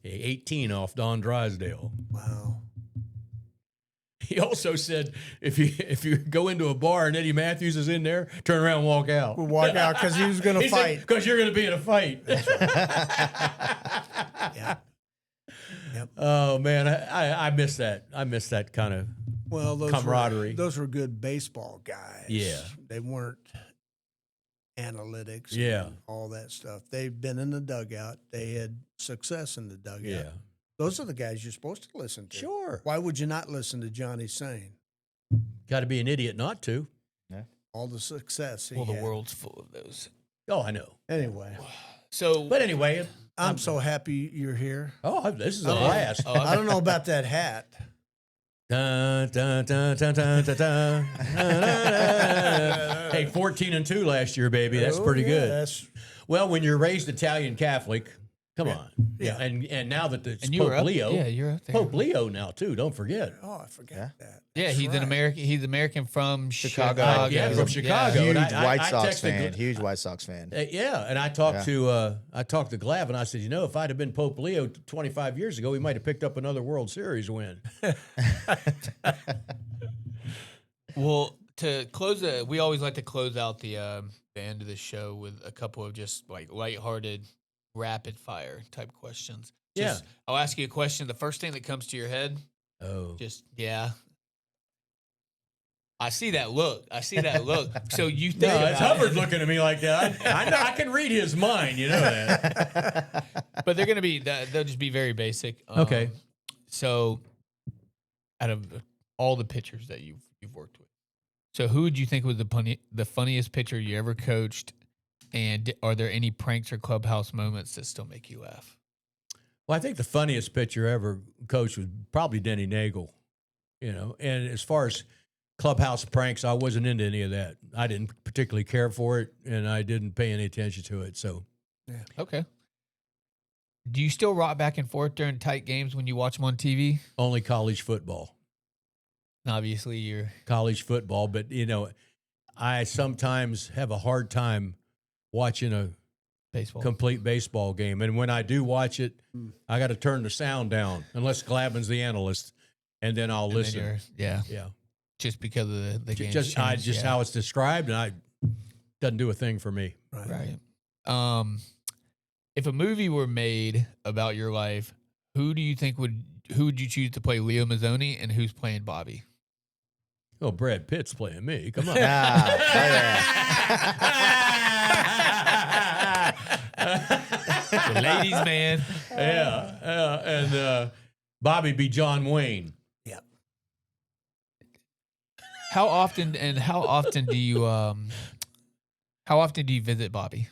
18 off Don Drysdale. Wow. He also said, if you go into a bar and Eddie Matthews is in there, turn around and walk out. We'll walk out because he was going to fight. Because you're going to be in a fight. Yeah. Yep. Oh, man, I miss that. I miss that kind of Well, camaraderie. Those were good baseball guys. Yeah. They weren't analytics. Yeah. And all that stuff. They've been in the dugout. They had success in the dugout. Yeah. Those are the guys you're supposed to listen to. Sure. Why would you not listen to Johnny Sain? Got to be an idiot not to. All the success he Well, the had. world's full of those. Oh, I know. Anyway, So, But anyway, I'm so happy you're here. this is a blast. I don't know about that hat. Dun, dun, dun, dun, dun, dun, dun, dun, dun. Hey, 14-2 last year, baby. That's Oh, pretty yeah, good. that's- Well, when you're raised Italian Catholic, come on. Yeah. And now that it's and you were Pope up, Leo. yeah, you're up there. Pope Leo now, too. Don't forget. Oh, I forgot that. Yeah, That's he's an right. American. He's American from Chicago. Chicago. Yeah, from Chicago. Huge And White I Sox texted fan. Huge White Sox fan. Yeah, and I talked to Glavine. I said, if I'd have been Pope Leo 25 years ago, we might have picked up another World Series win. Well, to close we always like to close out the end of the show with a couple of just like lighthearted, rapid fire type questions. Just, I'll ask you a question. The first thing that comes to your head, just I see that look. So you think it's about Hubbard it, looking at me like that. I know I can read his mind. You know that. but they're gonna be they'll just be very basic. Okay. So, out of all the pitchers that you've worked with, so who would you think was the funniest pitcher you ever coached? And are there any pranks or clubhouse moments that still make you laugh? Well, I think the funniest pitcher ever coached was probably Denny Nagel. And as far as clubhouse pranks, I wasn't into any of that. I didn't particularly care for it, and I didn't pay any attention to it. So, Okay. Do you still rock back and forth during tight games when you watch them on TV? only college football. Obviously, you're College football, but I sometimes have a hard time watching a baseball. complete baseball game, and when I do watch it, I got to turn the sound down unless Glavine's the analyst, and then I'll And then listen. yeah, Yeah, just because of the game. just how it's described, and doesn't do a thing for me. Right. If a movie were made about your life, who would you choose to play Leo Mazzone, and who's playing Bobby? Oh, Brad Pitt's playing me. Come on. The ladies' man. Yeah. And Bobby be John Wayne. Yep. How often do you visit Bobby?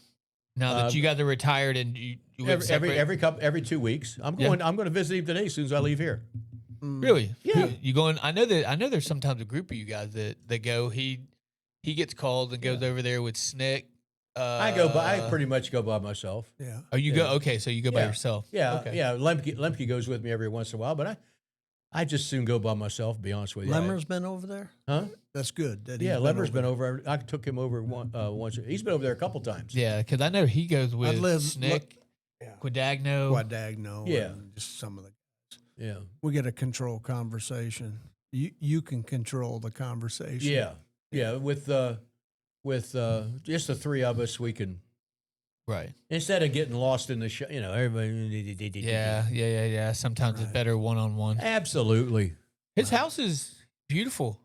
Now that you guys are retired and you live separate? Every 2 weeks. I'm going to visit him today as soon as I leave here. Really? Yeah. You going? I know there's sometimes a group of you guys that go. He gets called and goes over there with Snick. I pretty much go by myself. Yeah. Oh, you go? Okay, so you go by yourself. Yeah, Okay. yeah. Lemke goes with me every once in a while, but I just soon go by myself. To be honest with you, Lemmer's been over there? huh? That's good. That he's Lemmer's been over over. I took him over once. He's been over there a couple times. Yeah, because I know he goes with lived- Snick, Yeah. Quadagno. Quadagno. Yeah. And just some of the. Yeah, We got to control conversation. You can control the conversation. yeah. With just the three of us, we can. Right. Instead of getting lost in the show, everybody. Yeah. Sometimes it's Right. better one-on-one. Absolutely. His house is beautiful.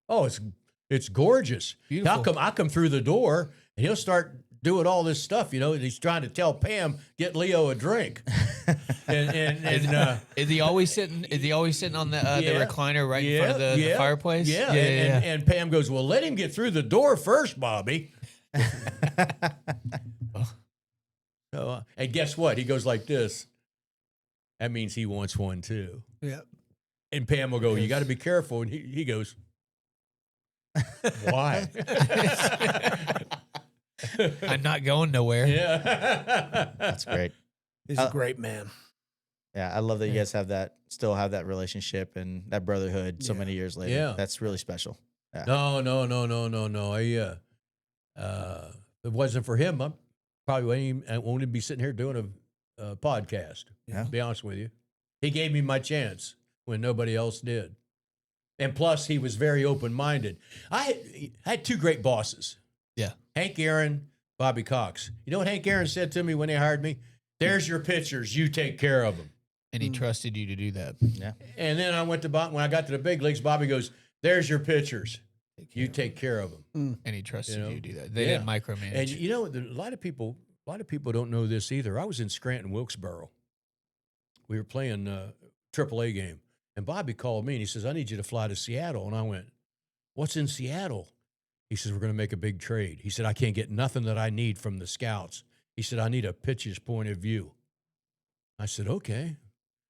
Oh, it's gorgeous. Beautiful. I come through the door and he'll start doing all this stuff. And he's trying to tell Pam, get Leo a drink. and Is he always sitting? On the recliner right in front of the fireplace? Yeah. Yeah. And Pam goes, well, let him get through the door first, Bobby. So, and guess what? He goes like this. That means he wants one too. Yeah. And Pam will go, you got to be careful. And he goes, why? I'm not going nowhere. Yeah. That's great. He's a great man. Yeah, I love that you guys still have that relationship and that brotherhood so many years later. Yeah. That's really special. Yeah. No. If it wasn't for him, I won't even be sitting here doing a podcast. Yeah. To be honest with you. He gave me my chance when nobody else did. And plus, he was very open-minded. I had two great bosses. Yeah. Hank Aaron, Bobby Cox. You know what Hank Aaron said to me when they hired me? There's your pitchers. You take care of them. And he trusted you to do that. Yeah. And then I went to when I got to the big leagues, Bobby goes, there's your pitchers. You take care of them. And he trusted you to do that. They Yeah. didn't micromanage. And a lot of people don't know this either. I was in Scranton, Wilkesboro. We were playing a AAA game, and Bobby called me and he says, "I need you to fly to Seattle." And I went, "What's in Seattle?" He says, "We're going to make a big trade." He said, "I can't get nothing that I need from the scouts." He said, I need a pitcher's point of view. I said, okay.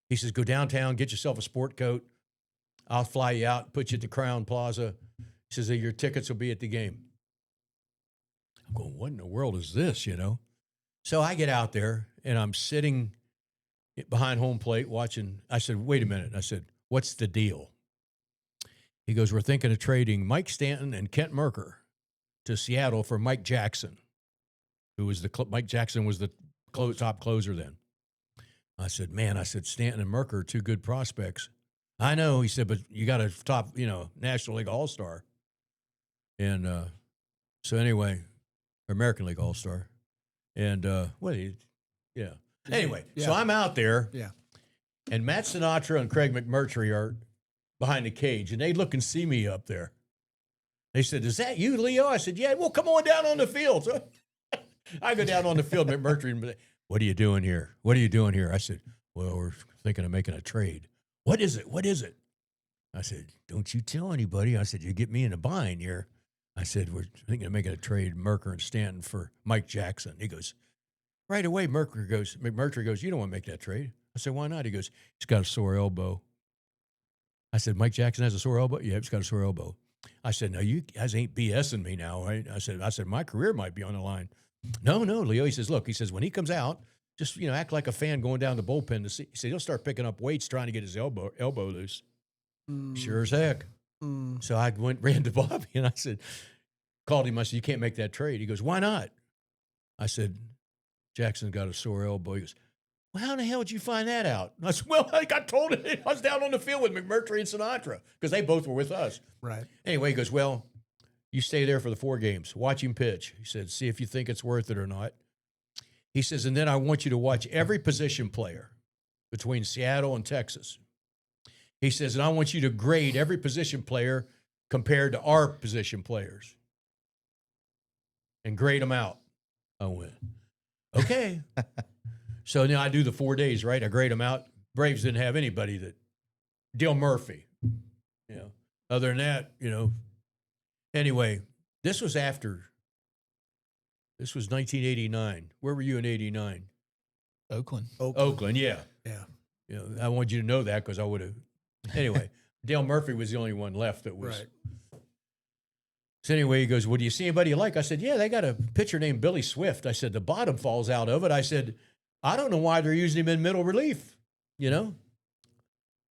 He says, go downtown, get yourself a sport coat. I'll fly you out, put you at the Crown Plaza. He says, your tickets will be at the game. I'm going, what in the world is this, you know? So I get out there, and I'm sitting behind home plate watching. I said, wait a minute. I said, what's the deal? He goes, we're thinking of trading Mike Stanton and Kent Merker to Seattle for Mike Jackson, who was Mike Jackson was the top closer then. I said, man, I said, Stanton and Merker are two good prospects. I know, he said, but you got a top, National League All-Star. And so anyway, American League All-Star. And, yeah. Anyway, so I'm out there. Yeah. And Matt Sinatra and Craig McMurtry are behind the cage, and they look and see me up there. They said, is that you, Leo? I said, yeah, well, come on down on the field. So I go down on the field, McMurtry, what are you doing here? What are you doing here? I said, well, we're thinking of making a trade. What is it? What is it? I said, don't you tell anybody. I said, you get me in a bind here. I said, we're thinking of making a trade, Merker and Stanton for Mike Jackson. He goes, right away, McMurtry goes, you don't want to make that trade. I said, why not? He goes, he's got a sore elbow. I said, Mike Jackson has a sore elbow? Yeah, he's got a sore elbow. I said, no, you guys ain't BSing me now, right? I said, my career might be on the line. No, Leo. He says, look, when he comes out, just, act like a fan going down the bullpen to see. He said, he'll start picking up weights trying to get his elbow loose. Sure as heck. So I ran to Bobby, and I said, called him. I said, you can't make that trade. He goes, why not? I said, Jackson's got a sore elbow. He goes, well, how in the hell did you find that out? And I said, well, I got told it. I was down on the field with McMurtry and Sinatra because they both were with us. Right. Anyway, he goes, well, you stay there for the 4 games. Watch him pitch. He said, see if you think it's worth it or not. He says, and then I want you to watch every position player between Seattle and Texas. He says, and I want you to grade every position player compared to our position players and grade them out. I went, okay. So now I do the 4 days, right? I grade them out. Braves didn't have anybody Dale Murphy, Other than that, Anyway, this was 1989. Where were you in 89? Oakland. Yeah. Yeah. I want you to know that because I would have. Anyway, Dale Murphy was the only one left that was. Right. So anyway, he goes, well, do you see anybody you like? I said, yeah, they got a pitcher named Billy Swift. I said, the bottom falls out of it. I said, I don't know why they're using him in middle relief,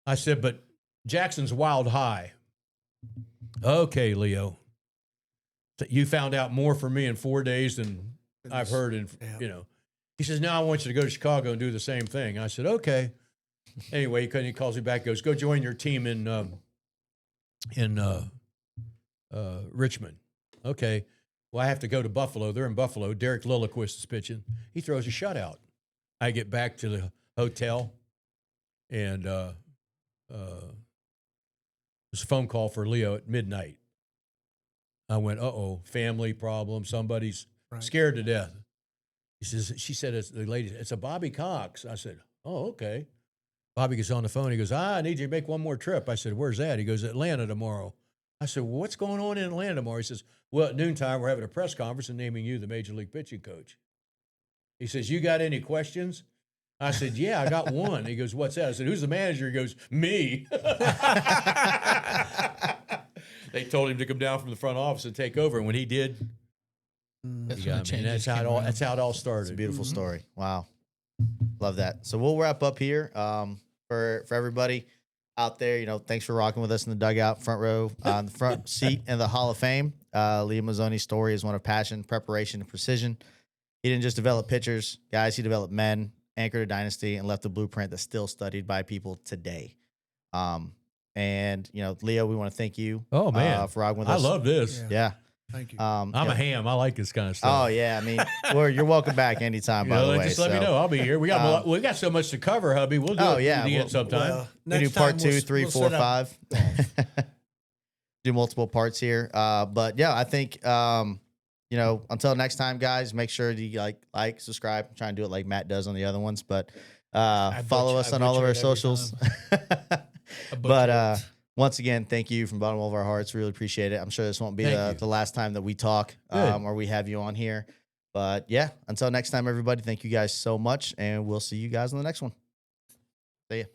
I said, but Jackson's wild high. Okay, Leo. You found out more from me in 4 days than I've heard. He says, now I want you to go to Chicago and do the same thing. I said, okay. Anyway, he calls me back, goes, go join your team in Richmond. Okay. Well, I have to go to Buffalo. They're in Buffalo. Derek Lilliquist is pitching. He throws a shutout. I get back to the hotel, and there's a phone call for Leo at midnight. I went, uh-oh, family problem. Somebody's scared to death. She said, it's the lady, it's a Bobby Cox. I said, oh, okay. Bobby gets on the phone. He goes, I need you to make one more trip. I said, where's that? He goes, Atlanta tomorrow. I said, well, what's going on in Atlanta tomorrow? He says, well, at noontime, we're having a press conference and naming you the Major League pitching coach. He says, you got any questions? I said, yeah, I got one. He goes, what's that? I said, who's the manager? He goes, me. They told him to come down from the front office and take over. And when he did, That's that's how it all started. It's a beautiful story. Wow. Love that. So we'll wrap up here. For everybody out there, thanks for rocking with us in the dugout, front row, on the front seat in the Hall of Fame. Leo Mazzone's story is one of passion, preparation, and precision. He didn't just develop pitchers, guys. He developed men, anchored a dynasty, and left a blueprint that's still studied by people today. And Leo, we want to thank you. Oh man, for rocking with us. I love this. Yeah. Thank you. I'm a ham. I like this kind of stuff. Oh yeah, I mean, you're welcome back anytime. By the way, just let me know. I'll be here. We got so much to cover, hubby. We'll do it again sometime. Well, We do part 2, 3, 4, 5. Do multiple parts here. But yeah, I think until next time, guys, make sure you like, subscribe. I'm trying to do it like Matt does on the other ones, but follow us on all of our socials. But once again, thank you from the bottom of our hearts. Really appreciate it. I'm sure this won't be the last time that we talk or we have you on here. But yeah, until next time, everybody, thank you guys so much. And we'll see you guys on the next one. See ya.